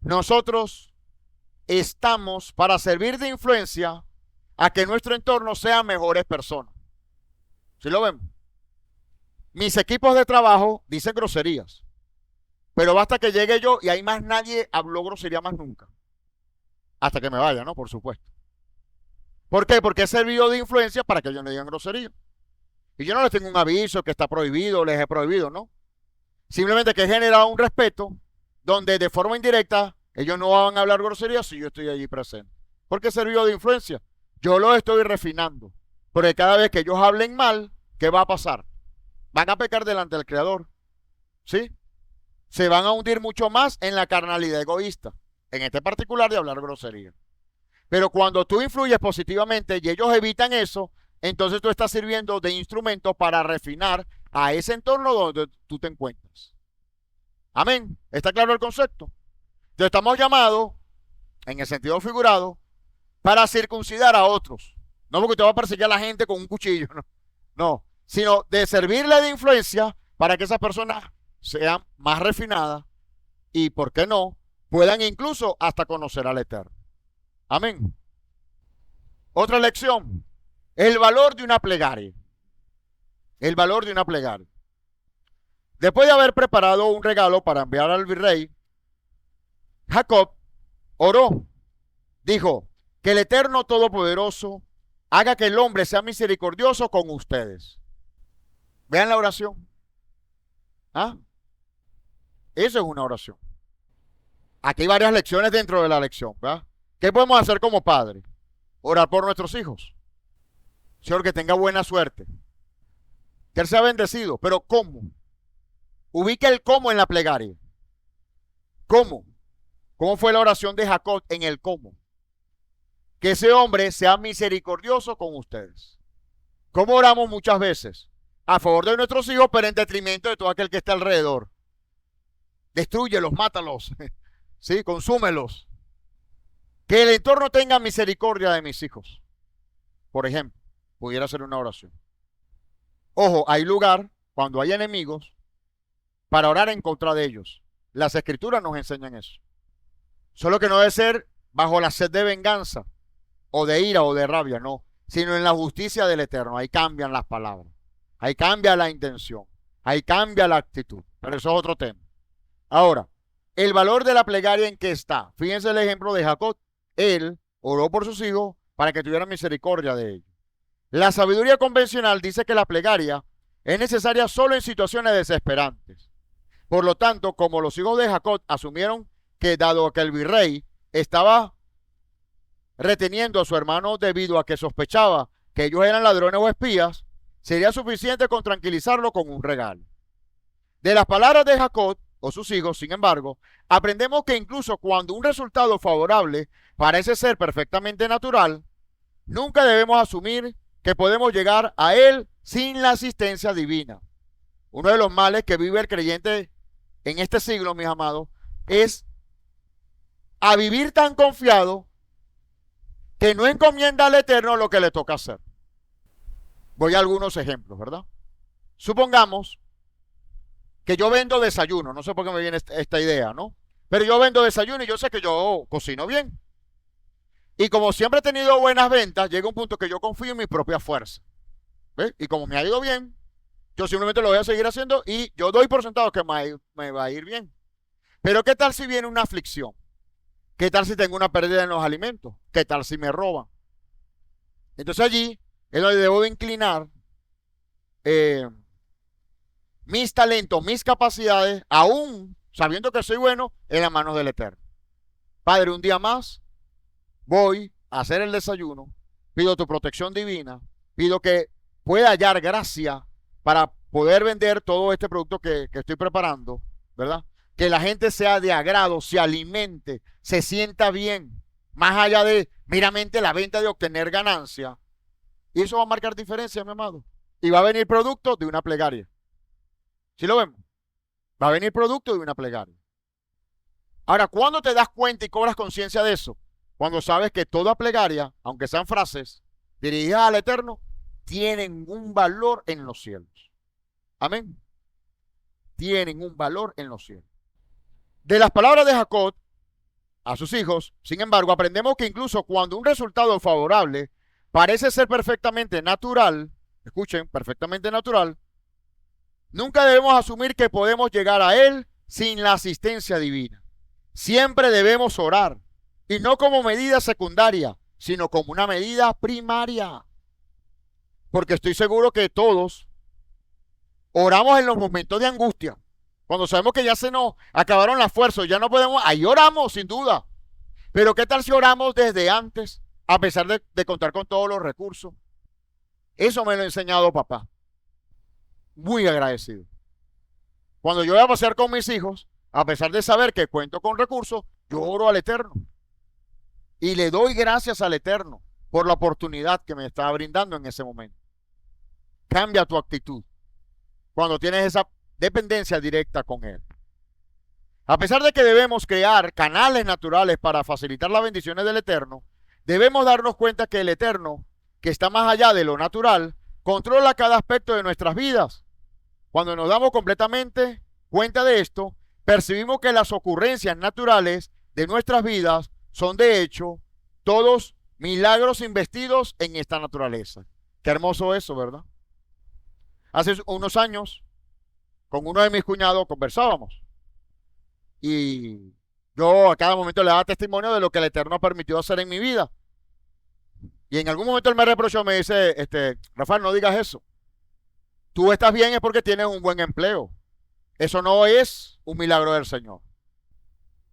Nosotros estamos para servir de influencia a que nuestro entorno sea mejores personas. ¿Sí lo vemos? Mis equipos de trabajo dicen groserías, pero basta que llegue yo y ahí más nadie habló grosería más nunca. Hasta que me vaya, ¿no? Por supuesto. ¿Por qué? Porque he servido de influencia para que ellos no digan grosería. Y yo no les tengo un aviso que está prohibido, les he prohibido, ¿no? Simplemente que he generado un respeto donde de forma indirecta ellos no van a hablar groserías si yo estoy allí presente. Porque he servido de influencia. Yo los estoy refinando. Porque cada vez que ellos hablen mal, ¿qué va a pasar? Van a pecar delante del Creador. ¿Sí? se van a hundir mucho más en la carnalidad egoísta, en este particular de hablar grosería. Pero cuando tú influyes positivamente y ellos evitan eso, entonces tú estás sirviendo de instrumento para refinar a ese entorno donde tú te encuentras. Amén. ¿Está claro el concepto? Entonces estamos llamados, en el sentido figurado, para circuncidar a otros. No porque te va a perseguir a la gente con un cuchillo, no. No, sino de servirle de influencia para que esas personas sean más refinadas y, ¿por qué no?, puedan incluso hasta conocer al Eterno. Amén. Otra lección, el valor de una plegaria. El valor de una plegaria. Después de haber preparado un regalo para enviar al virrey, Jacob oró. Dijo, que el Eterno Todopoderoso haga que el hombre sea misericordioso con ustedes. Vean la oración. ¿Ah? Eso es una oración. Aquí hay varias lecciones dentro de la lección, ¿verdad? ¿Qué podemos hacer como padres? Orar por nuestros hijos. Señor, que tenga buena suerte. Que él sea bendecido. Pero ¿cómo? Ubica el cómo en la plegaria. ¿Cómo? ¿Cómo fue la oración de Jacob en el cómo? Que ese hombre sea misericordioso con ustedes. ¿Cómo oramos muchas veces? A favor de nuestros hijos, pero en detrimento de todo aquel que está alrededor. Destrúyelos, mátalos. Sí, consúmelos. Que el entorno tenga misericordia de mis hijos. Por ejemplo, pudiera ser una oración. Ojo, hay lugar, cuando hay enemigos, para orar en contra de ellos. Las escrituras nos enseñan eso. Solo que no debe ser bajo la sed de venganza, o de ira, o de rabia, no. Sino en la justicia del Eterno. Ahí cambian las palabras. Ahí cambia la intención. Ahí cambia la actitud. Pero eso es otro tema. Ahora, el valor de la plegaria en que está. Fíjense el ejemplo de Jacob. Él oró por sus hijos para que tuvieran misericordia de ellos. La sabiduría convencional dice que la plegaria es necesaria solo en situaciones desesperantes. Por lo tanto, como los hijos de Jacob asumieron que dado que el virrey estaba reteniendo a su hermano debido a que sospechaba que ellos eran ladrones o espías, sería suficiente con tranquilizarlo con un regalo. De las palabras de Jacob o sus hijos, sin embargo, aprendemos que incluso cuando un resultado favorable parece ser perfectamente natural, nunca debemos asumir que podemos llegar a él sin la asistencia divina. Uno de los males que vive el creyente en este siglo, mis amados, es a vivir tan confiado que no encomienda al Eterno lo que le toca hacer. Voy a algunos ejemplos, ¿verdad? Supongamos que yo vendo desayuno, no sé por qué me viene esta idea, ¿no? Pero yo vendo desayuno y yo sé que yo cocino bien. Y como siempre he tenido buenas ventas, llega un punto que yo confío en mi propia fuerza. ¿Ves? Y como me ha ido bien, yo simplemente lo voy a seguir haciendo y yo doy por sentado que me va a ir bien. Pero ¿qué tal si viene una aflicción? ¿Qué tal si tengo una pérdida en los alimentos? ¿Qué tal si me roban? Entonces allí es donde debo de inclinar mis talentos, mis capacidades, aún sabiendo que soy bueno, en las manos del Eterno. Padre, un día más voy a hacer el desayuno, pido tu protección divina, pido que pueda hallar gracia para poder vender todo este producto que estoy preparando, ¿verdad? Que la gente sea de agrado, se alimente, se sienta bien, más allá de meramente la venta de obtener ganancia. Y eso va a marcar diferencia, mi amado. Y va a venir producto de una plegaria. ¿Sí lo vemos? Va a venir producto de una plegaria. Ahora, ¿cuándo te das cuenta y cobras conciencia de eso? Cuando sabes que toda plegaria, aunque sean frases dirigidas al Eterno, tienen un valor en los cielos. Amén. Tienen un valor en los cielos. De las palabras de Jacob a sus hijos, sin embargo, aprendemos que incluso cuando un resultado favorable parece ser perfectamente natural, escuchen, perfectamente natural, nunca debemos asumir que podemos llegar a él sin la asistencia divina. Siempre debemos orar, y no como medida secundaria, sino como una medida primaria. Porque estoy seguro que todos oramos en los momentos de angustia. Cuando sabemos que ya se nos acabaron las fuerzas, ya no podemos, ahí oramos sin duda. Pero ¿qué tal si oramos desde antes, a pesar de contar con todos los recursos? Eso me lo ha enseñado papá. Muy agradecido. Cuando yo voy a pasear con mis hijos, A pesar de saber que cuento con recursos, yo oro al Eterno. Y le doy gracias al Eterno por la oportunidad que me está brindando en ese momento. Cambia tu actitud cuando tienes esa dependencia directa con Él. A pesar de que debemos crear canales naturales para facilitar las bendiciones del Eterno, debemos darnos cuenta que el Eterno, que está más allá de lo natural, controla cada aspecto de nuestras vidas. Cuando nos damos completamente cuenta de esto, percibimos que las ocurrencias naturales de nuestras vidas son de hecho todos milagros investidos en esta naturaleza. Qué hermoso eso, ¿verdad? Hace unos años, con uno de mis cuñados conversábamos y yo a cada momento le daba testimonio de lo que el Eterno permitió hacer en mi vida. Y en algún momento él me reprochó, me dice, Rafael, no digas eso. Tú estás bien es porque tienes un buen empleo. Eso no es un milagro del Señor.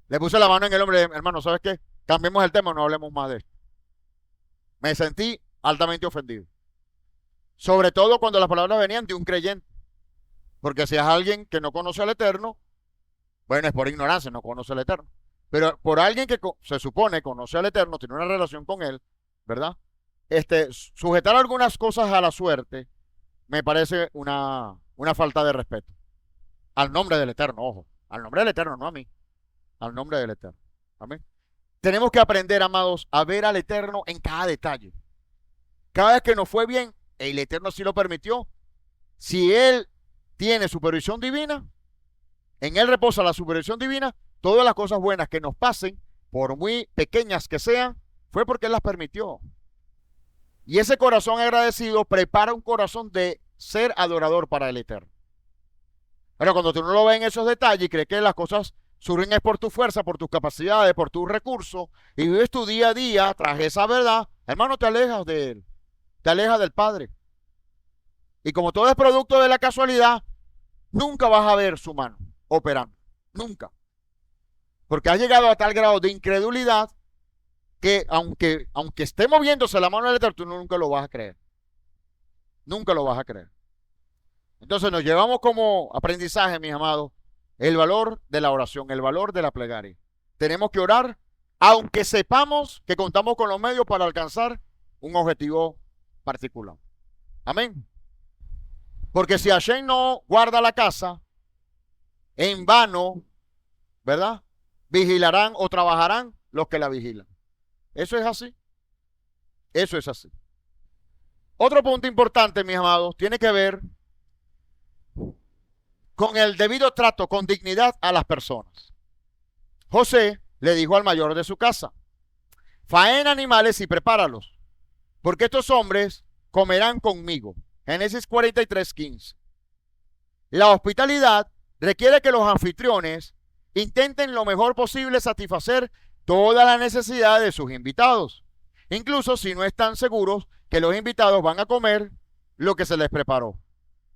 Le puse la mano en el hombre, hermano, ¿sabes qué? Cambiemos el tema, no hablemos más de esto. Me sentí altamente ofendido. Sobre todo cuando las palabras venían de un creyente. Porque si es alguien que no conoce al Eterno, bueno, es por ignorancia, no conoce al Eterno. Pero por alguien que se supone conoce al Eterno, tiene una relación con Él, ¿verdad? Sujetar algunas cosas a la suerte me parece una falta de respeto. Al nombre del Eterno, ojo. Al nombre del Eterno, no a mí. Al nombre del Eterno. Amén. Tenemos que aprender, amados, a ver al Eterno en cada detalle. Cada vez que nos fue bien, el Eterno sí lo permitió. Si Él tiene supervisión divina, en Él reposa la supervisión divina, todas las cosas buenas que nos pasen, por muy pequeñas que sean, fue porque Él las permitió. Y ese corazón agradecido prepara un corazón de ser adorador para el Eterno. Pero cuando tú no lo ves en esos detalles y crees que las cosas surgen es por tu fuerza, por tus capacidades, por tus recursos, y vives tu día a día tras esa verdad, hermano, te alejas de Él, te alejas del Padre. Y como todo es producto de la casualidad, nunca vas a ver su mano operando, nunca. Porque has llegado a tal grado de incredulidad que aunque esté moviéndose la mano del Eterno, tú nunca lo vas a creer. Nunca lo vas a creer. Entonces nos llevamos como aprendizaje, mis amados, el valor de la oración, el valor de la plegaria. Tenemos que orar, aunque sepamos que contamos con los medios para alcanzar un objetivo particular. Amén. Porque si Hashem no guarda la casa, en vano, ¿verdad? Vigilarán o trabajarán los que la vigilan. Eso es así. Eso es así. Otro punto importante, mis amados, tiene que ver con el debido trato, con dignidad a las personas. José le dijo al mayor de su casa, faena animales y prepáralos, porque estos hombres comerán conmigo. Génesis 43:15. La hospitalidad requiere que los anfitriones intenten lo mejor posible satisfacer todas las necesidades de sus invitados, incluso si no están seguros que los invitados van a comer lo que se les preparó.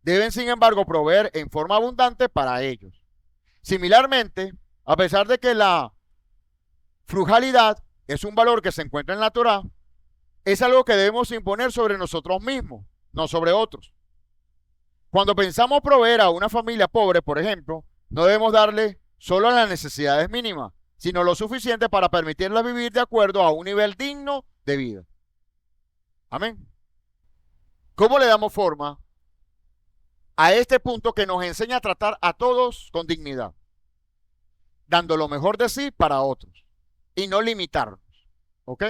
Deben, sin embargo, proveer en forma abundante para ellos. Similarmente, a pesar de que la frugalidad es un valor que se encuentra en la Torá, es algo que debemos imponer sobre nosotros mismos, no sobre otros. Cuando pensamos proveer a una familia pobre, por ejemplo, no debemos darle solo las necesidades mínimas, sino lo suficiente para permitirles vivir de acuerdo a un nivel digno de vida. Amén. ¿Cómo le damos forma a este punto que nos enseña a tratar a todos con dignidad, dando lo mejor de sí para otros y no limitarnos? ¿Ok?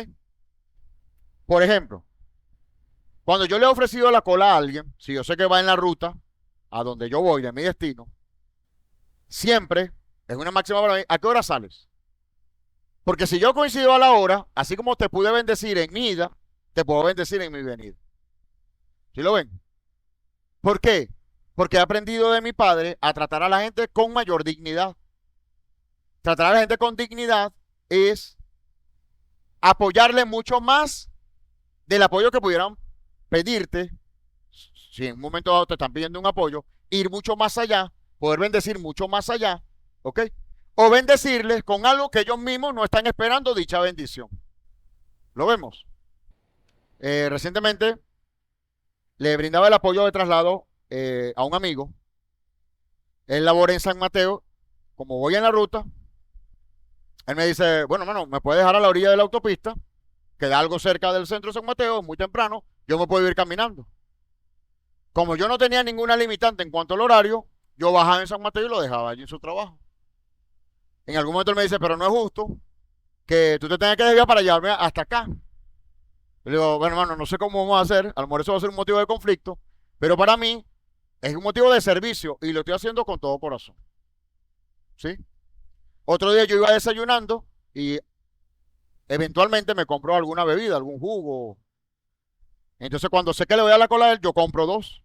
Por ejemplo, cuando yo le he ofrecido la cola a alguien, si yo sé que va en la ruta a donde yo voy, de mi destino, siempre es una máxima para mí, ¿a qué hora sales? Porque si yo coincido a la hora, así como te pude bendecir en mi ida, te puedo bendecir en mi venida. ¿Sí lo ven? ¿Por qué? Porque he aprendido de mi padre a tratar a la gente con mayor dignidad. Tratar a la gente con dignidad es apoyarle mucho más del apoyo que pudieran pedirte. Si en un momento dado te están pidiendo un apoyo, ir mucho más allá, poder bendecir mucho más allá, ¿ok? O bendecirles con algo que ellos mismos no están esperando dicha bendición. ¿Lo vemos? Recientemente le brindaba el apoyo de traslado a un amigo. Él labora en San Mateo como voy en la ruta, él me dice, bueno, hermano, me puede dejar a la orilla de la autopista, queda algo cerca del centro de San Mateo, muy temprano, yo me puedo ir caminando. Como yo no tenía ninguna limitante en cuanto al horario, yo bajaba en San Mateo y lo dejaba allí en su trabajo. En algún momento él me dice, pero no es justo que tú te tengas que desviar para llevarme hasta acá. Yo le digo, bueno, hermano, no sé cómo vamos a hacer, a lo mejor eso va a ser un motivo de conflicto, pero para mí es un motivo de servicio y lo estoy haciendo con todo corazón. ¿Sí? Otro día yo iba desayunando y eventualmente me compro alguna bebida, algún jugo. Entonces cuando sé que le voy a la cola a él, yo compro dos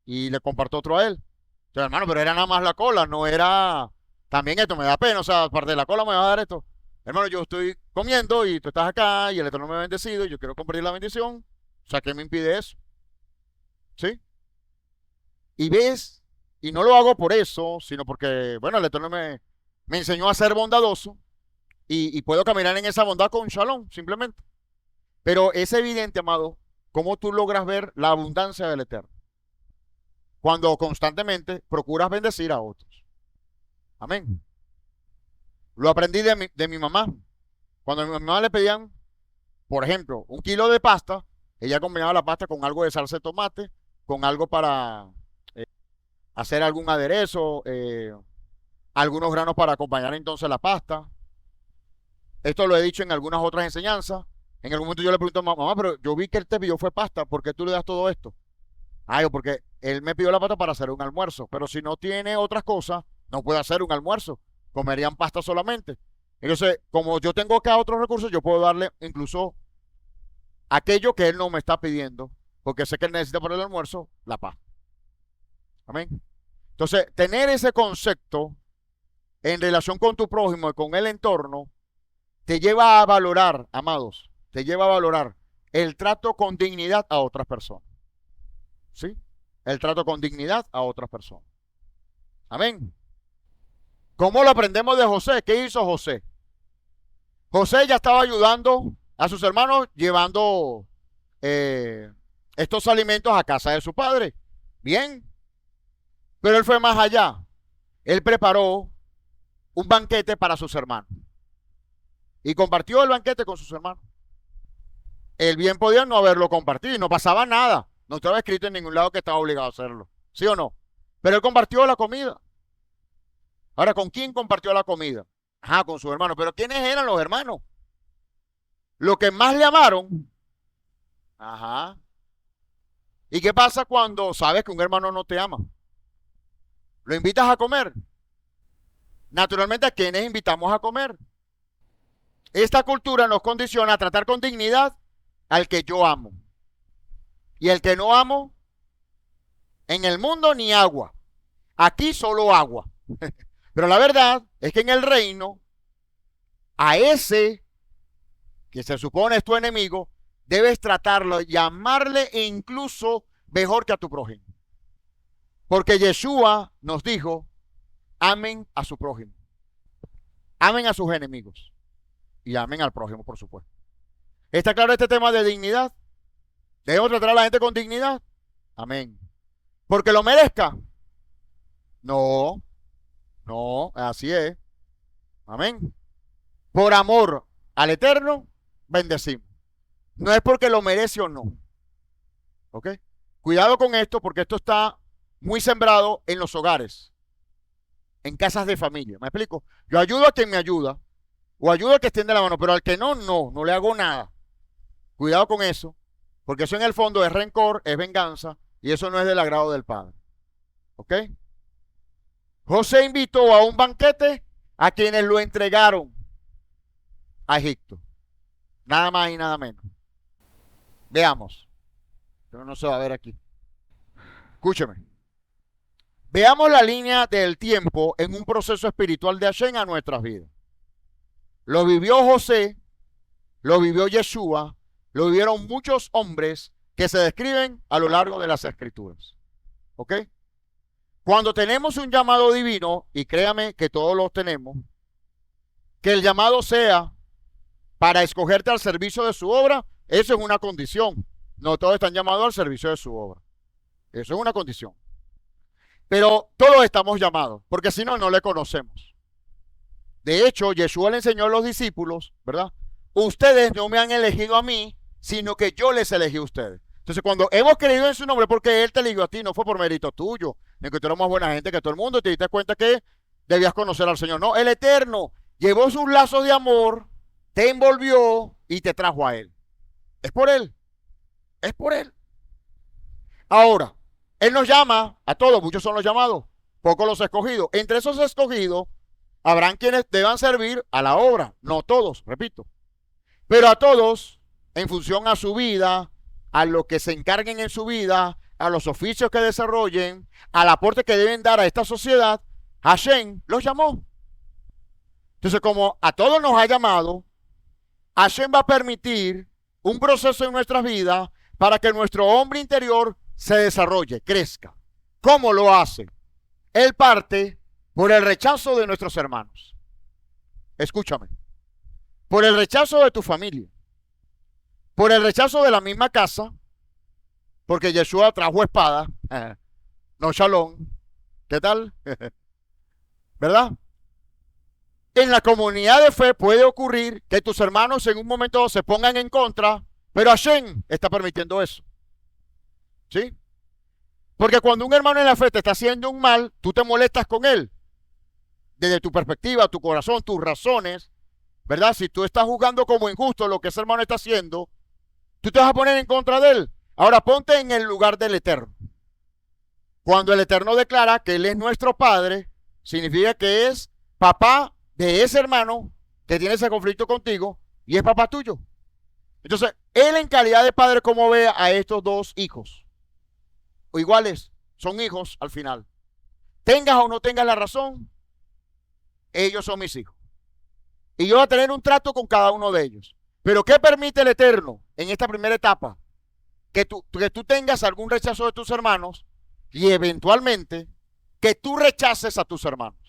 y le comparto otro a él. Entonces, hermano, pero era nada más la cola, no era también esto, me da pena, o sea, aparte de la cola me va a dar esto. Hermano, yo estoy comiendo y tú estás acá y el Eterno me ha bendecido y yo quiero compartir la bendición. O sea, ¿qué me impide eso? ¿Sí? Y ves, y no lo hago por eso, sino porque, bueno, el Eterno me enseñó a ser bondadoso y puedo caminar en esa bondad con shalom, simplemente. Pero es evidente, amado, cómo tú logras ver la abundancia del Eterno cuando constantemente procuras bendecir a otros. Amén. Lo aprendí de mi mamá. Cuando a mi mamá le pedían, por ejemplo, 1 kilo de pasta, ella combinaba la pasta con algo de salsa de tomate, con algo para eh, hacer algún aderezo, algunos granos para acompañar entonces la pasta. Esto lo he dicho en algunas otras enseñanzas. En algún momento yo le pregunto a mamá, pero yo vi que él te pidió fue pasta, ¿por qué tú le das todo esto? Ah, porque él me pidió la pasta para hacer un almuerzo, pero si no tiene otras cosas, no puede hacer un almuerzo. Comerían pasta solamente. Entonces, como yo tengo acá otros recursos, yo puedo darle incluso aquello que él no me está pidiendo, porque sé que él necesita para el almuerzo, la pasta. Amén. Entonces, tener ese concepto en relación con tu prójimo y con el entorno, te lleva a valorar, amados, te lleva a valorar el trato con dignidad a otras personas. ¿Sí? El trato con dignidad a otras personas. Amén. ¿Cómo lo aprendemos de José? ¿Qué hizo José? José ya estaba ayudando a sus hermanos llevando estos alimentos a casa de su padre. Bien. Pero él fue más allá. Él preparó un banquete para sus hermanos. Y compartió el banquete con sus hermanos. Él bien podía no haberlo compartido y no pasaba nada. No estaba escrito en ningún lado que estaba obligado a hacerlo. ¿Sí o no? Pero él compartió la comida. Ahora, ¿con quién compartió la comida? Ajá, con sus hermanos. Pero ¿quiénes eran los hermanos? Los que más le amaron. Ajá. ¿Y qué pasa cuando sabes que un hermano no te ama? ¿Lo invitas a comer? Naturalmente, ¿a quiénes invitamos a comer? Esta cultura nos condiciona a tratar con dignidad al que yo amo. Y el que no amo, en el mundo ni agua. Aquí solo agua. Pero la verdad es que en el reino, a ese que se supone es tu enemigo, debes tratarlo, llamarle e incluso mejor que a tu prójimo. Porque Yeshua nos dijo, amen a su prójimo. Amen a sus enemigos. Y amen al prójimo, por supuesto. ¿Está claro este tema de dignidad? ¿Debemos tratar a la gente con dignidad? Amén. ¿Porque lo merezca? No, no, así es. Amén. Por amor al Eterno, bendecimos. No es porque lo merece o no. ¿Ok? Cuidado con esto porque esto está muy sembrado en los hogares, en casas de familia. ¿Me explico? Yo ayudo a quien me ayuda o ayudo a que extiende la mano, pero al que no, no le hago nada. Cuidado con eso, porque eso en el fondo es rencor, es venganza y eso no es del agrado del Padre. ¿Ok? José invitó a un banquete a quienes lo entregaron a Egipto. Nada más y nada menos. Veamos. Pero no se va a ver aquí. Escúcheme. Veamos la línea del tiempo en un proceso espiritual de Hashem a nuestras vidas. Lo vivió José, lo vivió Yeshua, lo vivieron muchos hombres que se describen a lo largo de las Escrituras. ¿Ok? Cuando tenemos un llamado divino, y créame que todos los tenemos, que el llamado sea para escogerte al servicio de su obra, eso es una condición. No todos están llamados al servicio de su obra. Eso es una condición. Pero todos estamos llamados, porque si no, no le conocemos. De hecho, Yeshua le enseñó a los discípulos, ¿verdad? Ustedes no me han elegido a mí, sino que yo les elegí a ustedes. Entonces, cuando hemos creído en su nombre, porque Él te eligió a ti, no fue por mérito tuyo, ni que tú eras más buena gente que todo el mundo, y te diste cuenta que debías conocer al Señor. No, el Eterno llevó sus lazos de amor, te envolvió y te trajo a Él. Es por Él. Es por Él. Ahora, Él nos llama a todos, muchos son los llamados, pocos los escogidos. Entre esos escogidos, habrán quienes deban servir a la obra, no todos, repito. Pero a todos, en función a su vida, a lo que se encarguen en su vida, a los oficios que desarrollen, al aporte que deben dar a esta sociedad, Hashem los llamó. Entonces, como a todos nos ha llamado, Hashem va a permitir un proceso en nuestras vidas para que nuestro hombre interior se desarrolle, crezca. ¿Cómo lo hace? Él parte por el rechazo de nuestros hermanos. Escúchame. Por el rechazo de tu familia. Por el rechazo de la misma casa. Porque Yeshua trajo espada. No shalom. ¿Qué tal? ¿Verdad? En la comunidad de fe puede ocurrir que tus hermanos en un momento se pongan en contra, pero Hashem está permitiendo eso. ¿Sí? Porque cuando un hermano en la fe te está haciendo un mal, tú te molestas con él. Desde tu perspectiva, tu corazón, tus razones, ¿verdad? Si tú estás juzgando como injusto lo que ese hermano está haciendo, tú te vas a poner en contra de él. Ahora ponte en el lugar del Eterno. Cuando el Eterno declara que Él es nuestro Padre, significa que es papá de ese hermano que tiene ese conflicto contigo y es papá tuyo. Entonces, Él en calidad de padre, ¿cómo ve a estos dos hijos? O iguales, son hijos al final. Tengas o no tengas la razón, ellos son mis hijos. Y yo voy a tener un trato con cada uno de ellos. Pero ¿qué permite el Eterno en esta primera etapa? Que tú tengas algún rechazo de tus hermanos y eventualmente que tú rechaces a tus hermanos.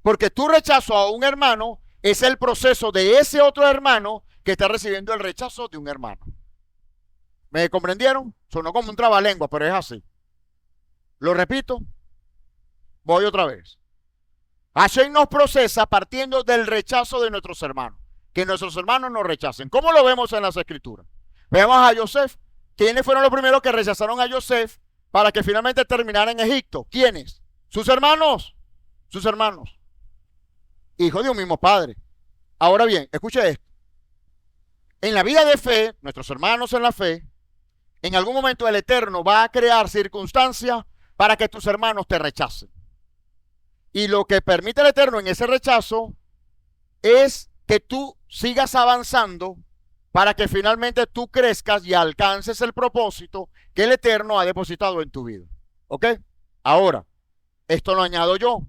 Porque tu rechazo a un hermano es el proceso de ese otro hermano que está recibiendo el rechazo de un hermano. ¿Me comprendieron? Sonó como un trabalengua, pero es así. Lo repito. Voy otra vez. Hashem nos procesa partiendo del rechazo de nuestros hermanos. Que nuestros hermanos nos rechacen. ¿Cómo lo vemos en las escrituras? Veamos a Yosef. ¿Quiénes fueron los primeros que rechazaron a Yosef para que finalmente terminara en Egipto? ¿Quiénes? Sus hermanos. Sus hermanos. Hijos de un mismo padre. Ahora bien, escuche esto. En la vida de fe, nuestros hermanos en la fe, en algún momento el Eterno va a crear circunstancias para que tus hermanos te rechacen. Y lo que permite el Eterno en ese rechazo es que tú sigas avanzando para que finalmente tú crezcas y alcances el propósito que el Eterno ha depositado en tu vida. ¿Ok? Ahora, esto lo añado yo.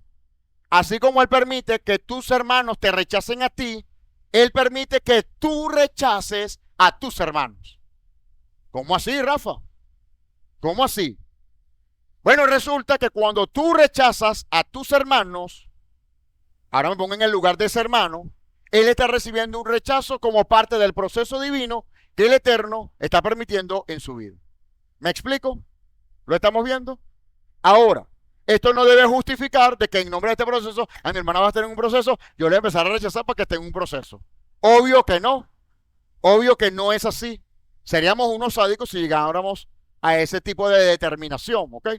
Así como Él permite que tus hermanos te rechacen a ti, Él permite que tú rechaces a tus hermanos. ¿Cómo así, Rafa? ¿Cómo así? Bueno, resulta que cuando tú rechazas a tus hermanos, ahora me pongo en el lugar de ese hermano, él está recibiendo un rechazo como parte del proceso divino que el Eterno está permitiendo en su vida. ¿Me explico? ¿Lo estamos viendo? Ahora, esto no debe justificar de que en nombre de este proceso, a mi hermana va a estar en un proceso, yo le voy a empezar a rechazar para que esté en un proceso. Obvio que no. Obvio que no es así. Seríamos unos sádicos si llegáramos a ese tipo de determinación, ¿ok?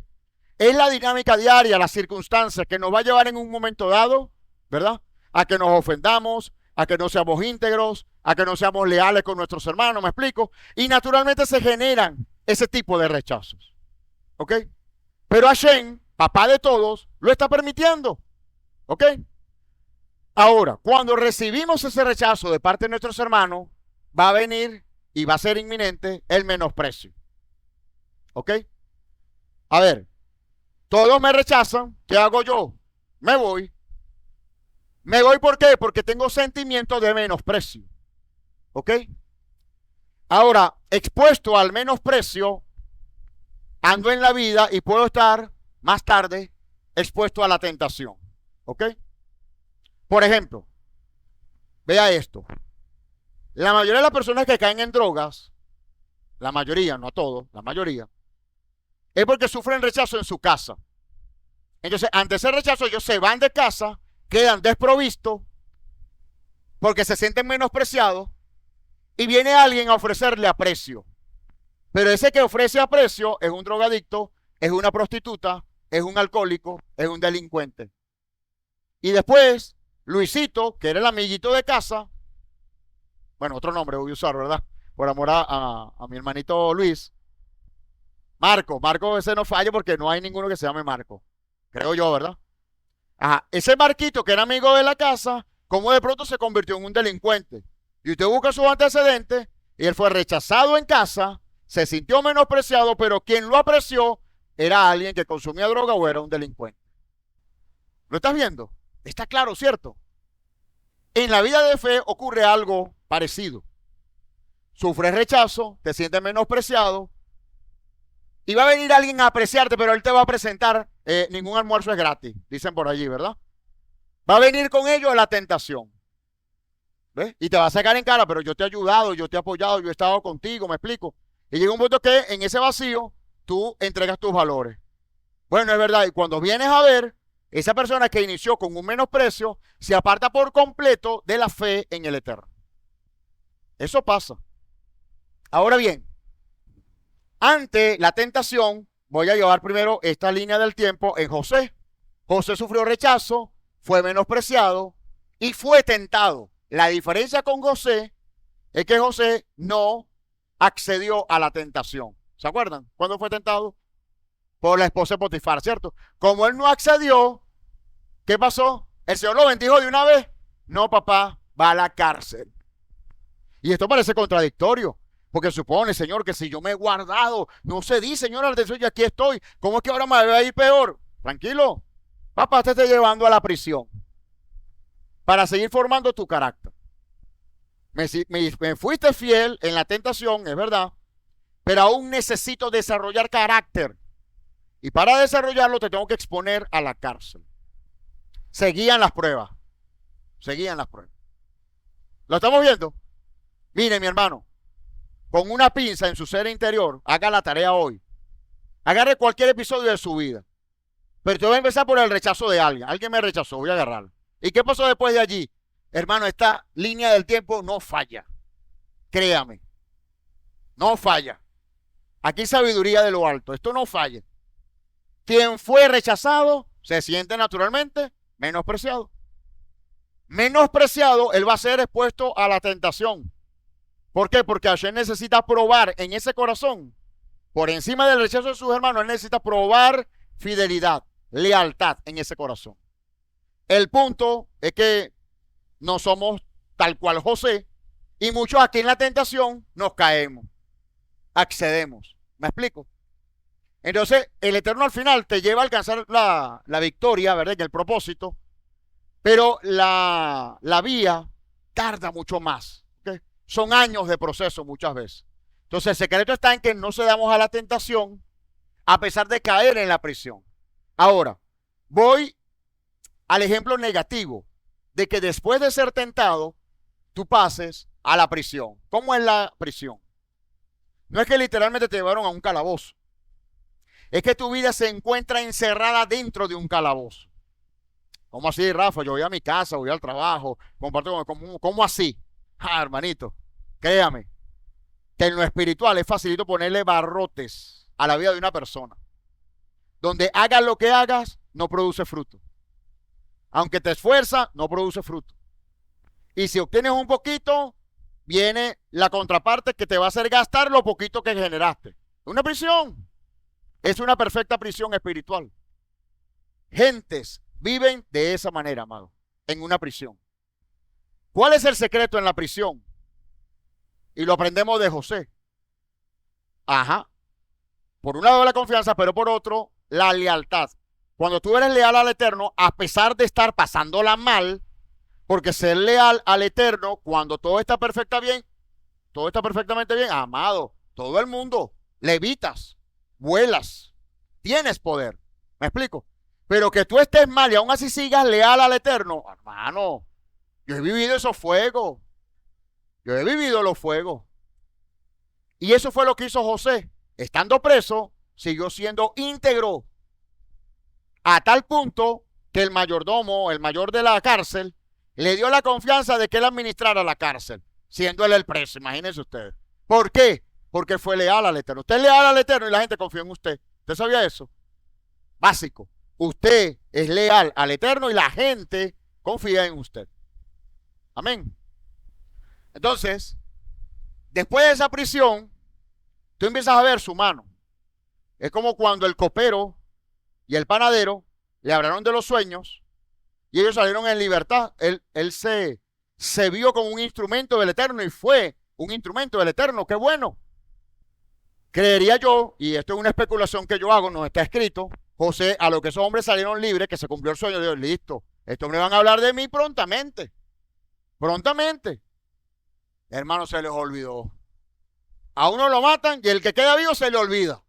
Es la dinámica diaria, las circunstancias que nos va a llevar en un momento dado, ¿verdad? A que nos ofendamos, a que no seamos íntegros, a que no seamos leales con nuestros hermanos, ¿me explico? Y naturalmente se generan ese tipo de rechazos, ¿ok? Pero Hashem, papá de todos, lo está permitiendo, ¿ok? Ahora, cuando recibimos ese rechazo de parte de nuestros hermanos, va a venir y va a ser inminente el menosprecio, ¿ok? A ver, todos me rechazan, ¿qué hago yo? Me voy. ¿Me voy por qué? Porque tengo sentimientos de menosprecio, ¿ok? Ahora, expuesto al menosprecio, ando en la vida y puedo estar más tarde expuesto a la tentación, ¿ok? Por ejemplo, vea esto. La mayoría de las personas que caen en drogas, la mayoría, no todos, la mayoría, es porque sufren rechazo en su casa. Entonces, ante ese rechazo, ellos se van de casa, quedan desprovistos porque se sienten menospreciados y viene alguien a ofrecerle aprecio. Pero ese que ofrece aprecio es un drogadicto, es una prostituta, es un alcohólico, es un delincuente. Y después, Luisito, que era el amiguito de casa, bueno, otro nombre voy a usar, ¿verdad? Por amor a mi hermanito Luis. Marco ese no falla porque no hay ninguno que se llame Marco. Creo yo, ¿verdad? Ajá, ese Marquito que era amigo de la casa, como de pronto se convirtió en un delincuente. Y usted busca sus antecedentes y él fue rechazado en casa, se sintió menospreciado, pero quien lo apreció era alguien que consumía droga o era un delincuente. ¿Lo estás viendo? Está claro, ¿cierto? En la vida de fe ocurre algo parecido. Sufres rechazo, te sientes menospreciado y va a venir alguien a apreciarte, pero él te va a presentar, ningún almuerzo es gratis, dicen por allí, ¿verdad? Va a venir con ello la tentación. ¿Ves? Y te va a sacar en cara, pero yo te he ayudado, yo te he apoyado, yo he estado contigo, me explico. Y llega un punto que en ese vacío tú entregas tus valores. Bueno, es verdad, y cuando vienes a ver, esa persona que inició con un menosprecio se aparta por completo de la fe en el Eterno. Eso pasa. Ahora bien, ante la tentación, voy a llevar primero esta línea del tiempo en José. José sufrió rechazo, fue menospreciado y fue tentado. La diferencia con José es que José no accedió a la tentación. ¿Se acuerdan? ¿Cuándo fue tentado? Por la esposa de Potifar, ¿cierto? Como él no accedió, ¿qué pasó? ¿El Señor lo bendijo de una vez? No, papá, va a la cárcel. Y esto parece contradictorio, porque supone, Señor, que si yo me he guardado, no se dice, Señor, atención, y aquí estoy. ¿Cómo es que ahora me va a ir peor? Tranquilo, papá te está llevando a la prisión para seguir formando tu carácter. Me fuiste fiel en la tentación, es verdad, pero aún necesito desarrollar carácter. Y para desarrollarlo te tengo que exponer a la cárcel. Seguían las pruebas. Seguían las pruebas. ¿Lo estamos viendo? Mire, mi hermano, con una pinza en su ser interior, haga la tarea hoy. Agarre cualquier episodio de su vida. Pero te voy a empezar por el rechazo de alguien. Alguien me rechazó, voy a agarrarlo. ¿Y qué pasó después de allí? Hermano, esta línea del tiempo no falla. Créame. No falla. Aquí hay sabiduría de lo alto. Esto no falla. Quien fue rechazado se siente naturalmente menospreciado. Menospreciado, él va a ser expuesto a la tentación. ¿Por qué? Porque Hashem necesita probar en ese corazón, por encima del rechazo de sus hermanos, él necesita probar fidelidad, lealtad en ese corazón. El punto es que no somos tal cual José y muchos aquí en la tentación nos caemos, accedemos. ¿Me explico? Entonces, el Eterno al final te lleva a alcanzar la victoria, ¿verdad? Y el propósito, pero la vía tarda mucho más. ¿Okay? Son años de proceso muchas veces. Entonces, el secreto está en que no cedamos a la tentación a pesar de caer en la prisión. Ahora, voy al ejemplo negativo de que después de ser tentado, tú pases a la prisión. ¿Cómo es la prisión? No es que literalmente te llevaron a un calabozo. Es que tu vida se encuentra encerrada dentro de un calabozo. ¿Cómo así, Rafa? Yo voy a mi casa, voy al trabajo, comparto ¿cómo así? Ah, hermanito, créame, que en lo espiritual es facilito ponerle barrotes a la vida de una persona. Donde hagas lo que hagas, no produce fruto. Aunque te esfuerzas, no produce fruto. Y si obtienes un poquito, viene la contraparte que te va a hacer gastar lo poquito que generaste. Una prisión. Es una perfecta prisión espiritual. Gentes viven de esa manera, amado, en una prisión. ¿Cuál es el secreto en la prisión? Y lo aprendemos de José. Ajá. Por un lado la confianza, pero por otro, la lealtad. Cuando tú eres leal al Eterno, a pesar de estar pasándola mal, porque ser leal al Eterno, cuando todo está perfectamente bien, amado, todo el mundo, levitas, vuelas, tienes poder. ¿Me explico? Pero que tú estés mal y aún así sigas leal al Eterno, hermano, yo he vivido esos fuegos. Yo he vivido los fuegos. Y eso fue lo que hizo José. Estando preso, siguió siendo íntegro A tal punto que el mayordomo, el mayor de la cárcel, le dio la confianza de que él administrara la cárcel, siendo él el preso, imagínense ustedes. ¿Por qué? Porque fue leal al Eterno. Usted es leal al Eterno y la gente confía en usted. ¿Usted sabía eso? Básico. Usted es leal al Eterno y la gente confía en usted. Amén. Entonces, después de esa prisión, tú empiezas a ver su mano. Es como cuando el copero y el panadero le hablaron de los sueños y ellos salieron en libertad. Él se vio como un instrumento del Eterno y fue un instrumento del Eterno. ¡Qué bueno! Creería yo, y esto es una especulación que yo hago, no está escrito, José, a lo que esos hombres salieron libres, que se cumplió el sueño de Dios, listo. Estos hombres van a hablar de mí prontamente. Prontamente. Hermano, se les olvidó. A uno lo matan y el que queda vivo se le olvida.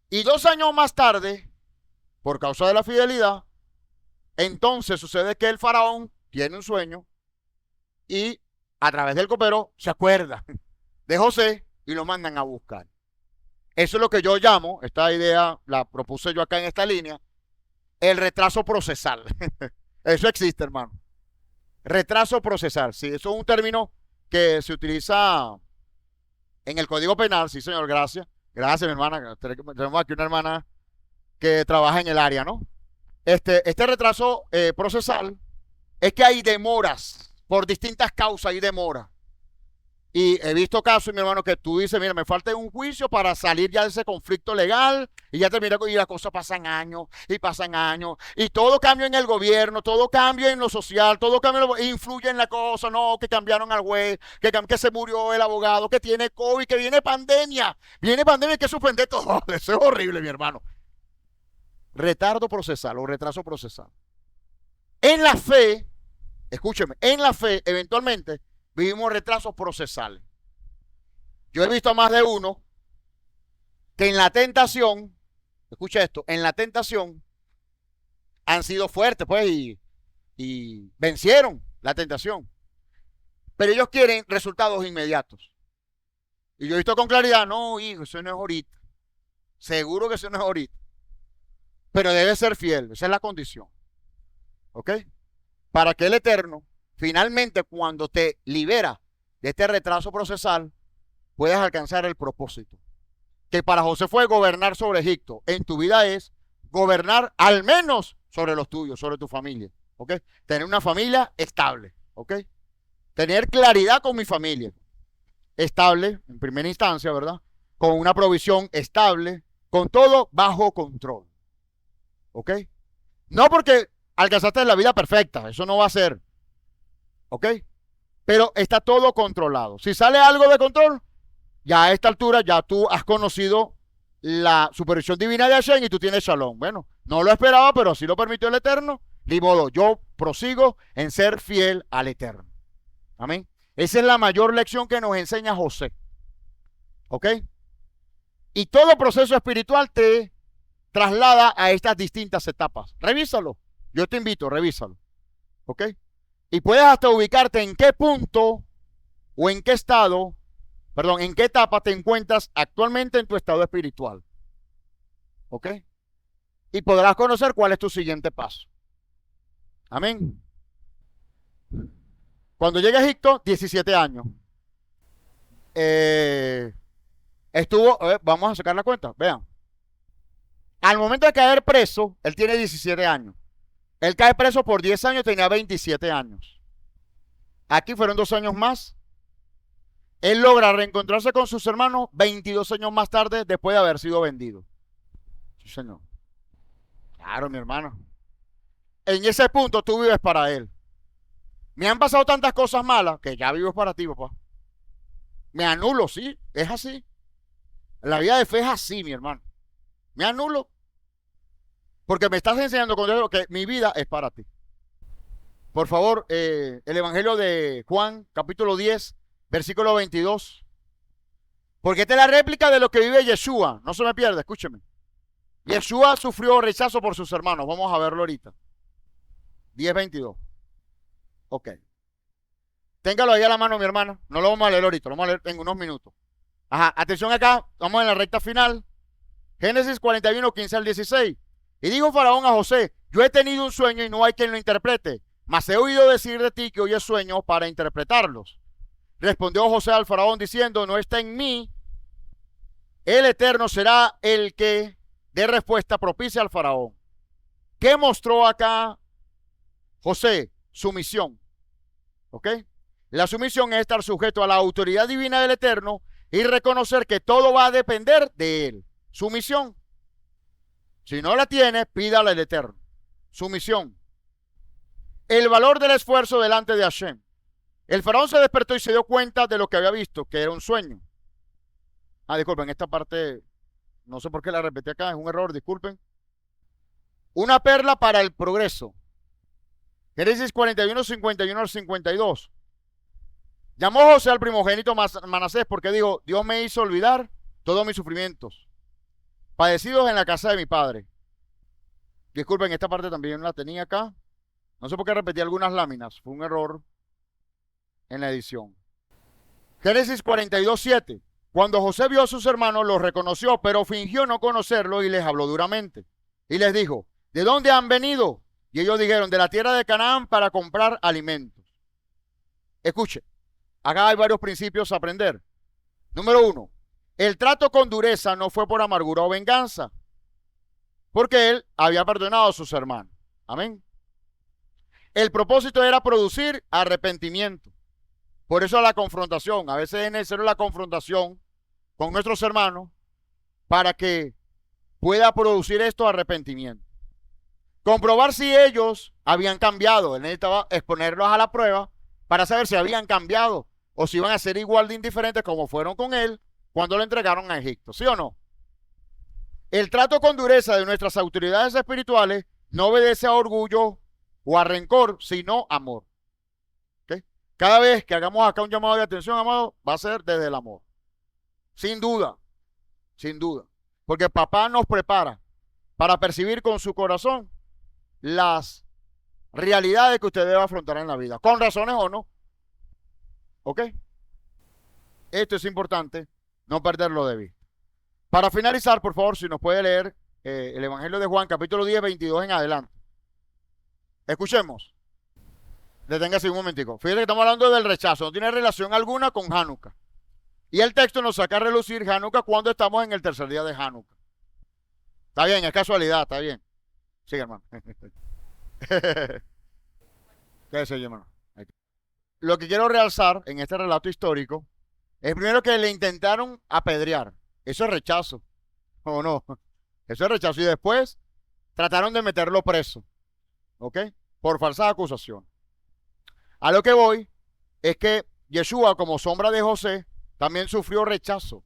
Y 2 años más tarde, por causa de la fidelidad, entonces sucede que el faraón tiene un sueño y a través del copero se acuerda de José y lo mandan a buscar. Eso es lo que yo llamo, esta idea la propuse yo acá en esta línea, el retraso procesal. Eso existe, hermano. Retraso procesal, sí, eso es un término que se utiliza en el Código Penal, sí señor, gracias. Gracias, mi hermana. Tenemos aquí una hermana que trabaja en el área, ¿no? Este retraso procesal es que hay demoras, por distintas causas hay demoras. Y he visto casos, mi hermano, que tú dices, mira, me falta un juicio para salir ya de ese conflicto legal y ya termina y las cosas pasan años y todo cambio en el gobierno, todo cambio en lo social, todo cambio influye en la cosa, no, que cambiaron al juez, que se murió el abogado, que tiene COVID, que viene pandemia y que suspende todo. Eso es horrible, mi hermano. Retardo procesal o retraso procesal. En la fe, escúcheme, en la fe, eventualmente, vivimos retrasos procesales. Yo he visto a más de uno que en la tentación, escucha esto, en la tentación han sido fuertes, pues, y vencieron la tentación. Pero ellos quieren resultados inmediatos. Y yo he visto con claridad, no, hijo, eso no es ahorita. Seguro que eso no es ahorita. Pero debe ser fiel, esa es la condición. ¿Ok? Para que el Eterno, finalmente, cuando te libera de este retraso procesal, puedas alcanzar el propósito. Que para José fue gobernar sobre Egipto. En tu vida es gobernar al menos sobre los tuyos, sobre tu familia. ¿Ok? Tener una familia estable. ¿Ok? Tener claridad con mi familia. Estable, en primera instancia, ¿verdad? Con una provisión estable, con todo bajo control. ¿Ok? No porque alcanzaste la vida perfecta, eso no va a ser. ¿Ok? Pero está todo controlado. Si sale algo de control, ya a esta altura ya tú has conocido la supervisión divina de Hashem y tú tienes shalom. Bueno, no lo esperaba, pero así lo permitió el Eterno. Ni modo, yo prosigo en ser fiel al Eterno. Amén. Esa es la mayor lección que nos enseña José. ¿Ok? Y todo proceso espiritual te traslada a estas distintas etapas. Revísalo. Yo te invito, revísalo. ¿Ok? Y puedes hasta ubicarte en qué punto o en qué estado, perdón, en qué etapa te encuentras actualmente en tu estado espiritual. ¿Ok? Y podrás conocer cuál es tu siguiente paso. Amén. Cuando llegué a Egipto, 17 años. Estuvo, vamos a sacar la cuenta, vean. Al momento de caer preso, él tiene 17 años. Él cae preso por 10 años, tenía 27 años. Aquí fueron 2 años más. Él logra reencontrarse con sus hermanos 22 años más tarde, después de haber sido vendido. Sí, señor. Claro, mi hermano. En ese punto tú vives para él. Me han pasado tantas cosas malas que ya vivo para ti, papá. Me anulo, sí, es así. La vida de fe es así, mi hermano. Me anulo. Porque me estás enseñando que mi vida es para ti. Por favor, el Evangelio de Juan, capítulo 10, versículo 22. Porque esta es la réplica de lo que vive Yeshua. No se me pierda, escúcheme. Yeshua sufrió rechazo por sus hermanos. Vamos a verlo ahorita. 10:22. Ok. Téngalo ahí a la mano, mi hermana. No lo vamos a leer ahorita, lo vamos a leer en unos minutos. Ajá, atención acá. Vamos en la recta final. Génesis 41, 15 al 16. Y dijo Faraón a José, yo he tenido un sueño y no hay quien lo interprete, mas he oído decir de ti que oyes sueños para interpretarlos. Respondió José al Faraón diciendo, no está en mí, el Eterno será el que dé respuesta propicia al Faraón. ¿Qué mostró acá José? Sumisión. ¿Ok? La sumisión es estar sujeto a la autoridad divina del Eterno y reconocer que todo va a depender de él. Sumisión. Si no la tiene, pídale al Eterno. Sumisión. El valor del esfuerzo delante de Hashem. El faraón se despertó y se dio cuenta de lo que había visto, que era un sueño. Disculpen, esta parte, no sé por qué la repetí acá, es un error, disculpen. Una perla para el progreso. Génesis 41, 51 al 52. Llamó José al primogénito Manasés porque dijo, Dios me hizo olvidar todos mis sufrimientos, padecidos en la casa de mi padre. Disculpen, esta parte también la tenía acá. No sé por qué repetí algunas láminas, fue un error en la edición. Génesis 42, 7. Cuando José vio a sus hermanos, los reconoció, pero fingió no conocerlos y les habló duramente. Y les dijo, ¿de dónde han venido? Y ellos dijeron, de la tierra de Canaán para comprar alimentos. Escuche, acá hay varios principios a aprender. Número 1, el trato con dureza no fue por amargura o venganza, porque él había perdonado a sus hermanos. Amén. El propósito era producir arrepentimiento. Por eso la confrontación, a veces es necesario la confrontación con nuestros hermanos para que pueda producir esto arrepentimiento. Comprobar si ellos habían cambiado. Él necesitaba exponerlos a la prueba para saber si habían cambiado o si iban a ser igual de indiferentes como fueron con él cuando lo entregaron a Egipto. ¿Sí o no? El trato con dureza de nuestras autoridades espirituales no obedece a orgullo o a rencor, sino amor. ¿Okay? Cada vez que hagamos acá un llamado de atención, amado, va a ser desde el amor. Sin duda, sin duda. Porque papá nos prepara para percibir con su corazón las realidades que usted debe afrontar en la vida, con razones o no. ¿Ok? Esto es importante, no perderlo de vista. Para finalizar, por favor, si nos puede leer el Evangelio de Juan, capítulo 10, 22 en adelante. Escuchemos. Deténgase un momentico. Fíjate que estamos hablando del rechazo. No tiene relación alguna con Hanukkah. Y el texto nos saca a relucir Hanukkah cuando estamos en el tercer día de Hanukkah. Está bien, es casualidad, está bien. Sigue, hermano. ¿Qué es, hermano? Lo que quiero realzar en este relato histórico es primero que le intentaron apedrear. Eso es rechazo. ¿O no? Eso es rechazo. Y después trataron de meterlo preso. ¿Ok? Por falsas acusaciones. A lo que voy es que Yeshua, como sombra de José, también sufrió rechazo.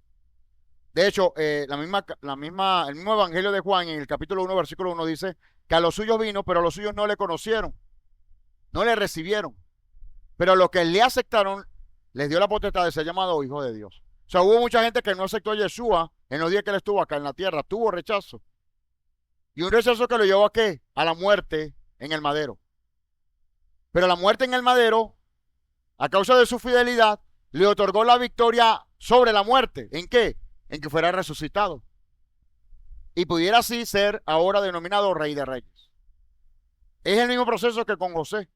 De hecho, el mismo Evangelio de Juan, en el capítulo 1, versículo 1, dice que a los suyos vino, pero a los suyos no le conocieron, no le recibieron. Pero a los que le aceptaron, les dio la potestad de ser llamado hijo de Dios. O sea, hubo mucha gente que no aceptó a Yeshua en los días que él estuvo acá en la tierra, tuvo rechazo. Y un rechazo que lo llevó a ¿qué? A la muerte en el madero. Pero la muerte en el madero, a causa de su fidelidad, le otorgó la victoria sobre la muerte. ¿En qué? En que fuera resucitado. Y pudiera así ser ahora denominado Rey de Reyes. Es el mismo proceso que con José.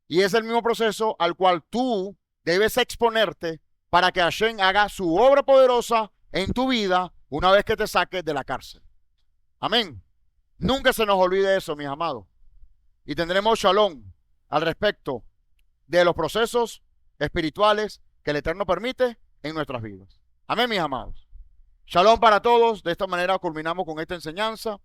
Y es el mismo proceso al cual tú debes exponerte para que Hashem haga su obra poderosa en tu vida una vez que te saques de la cárcel. Amén. Nunca se nos olvide eso, mis amados. Y tendremos shalom al respecto de los procesos espirituales que el Eterno permite en nuestras vidas. Amén, mis amados. Shalom para todos. De esta manera culminamos con esta enseñanza.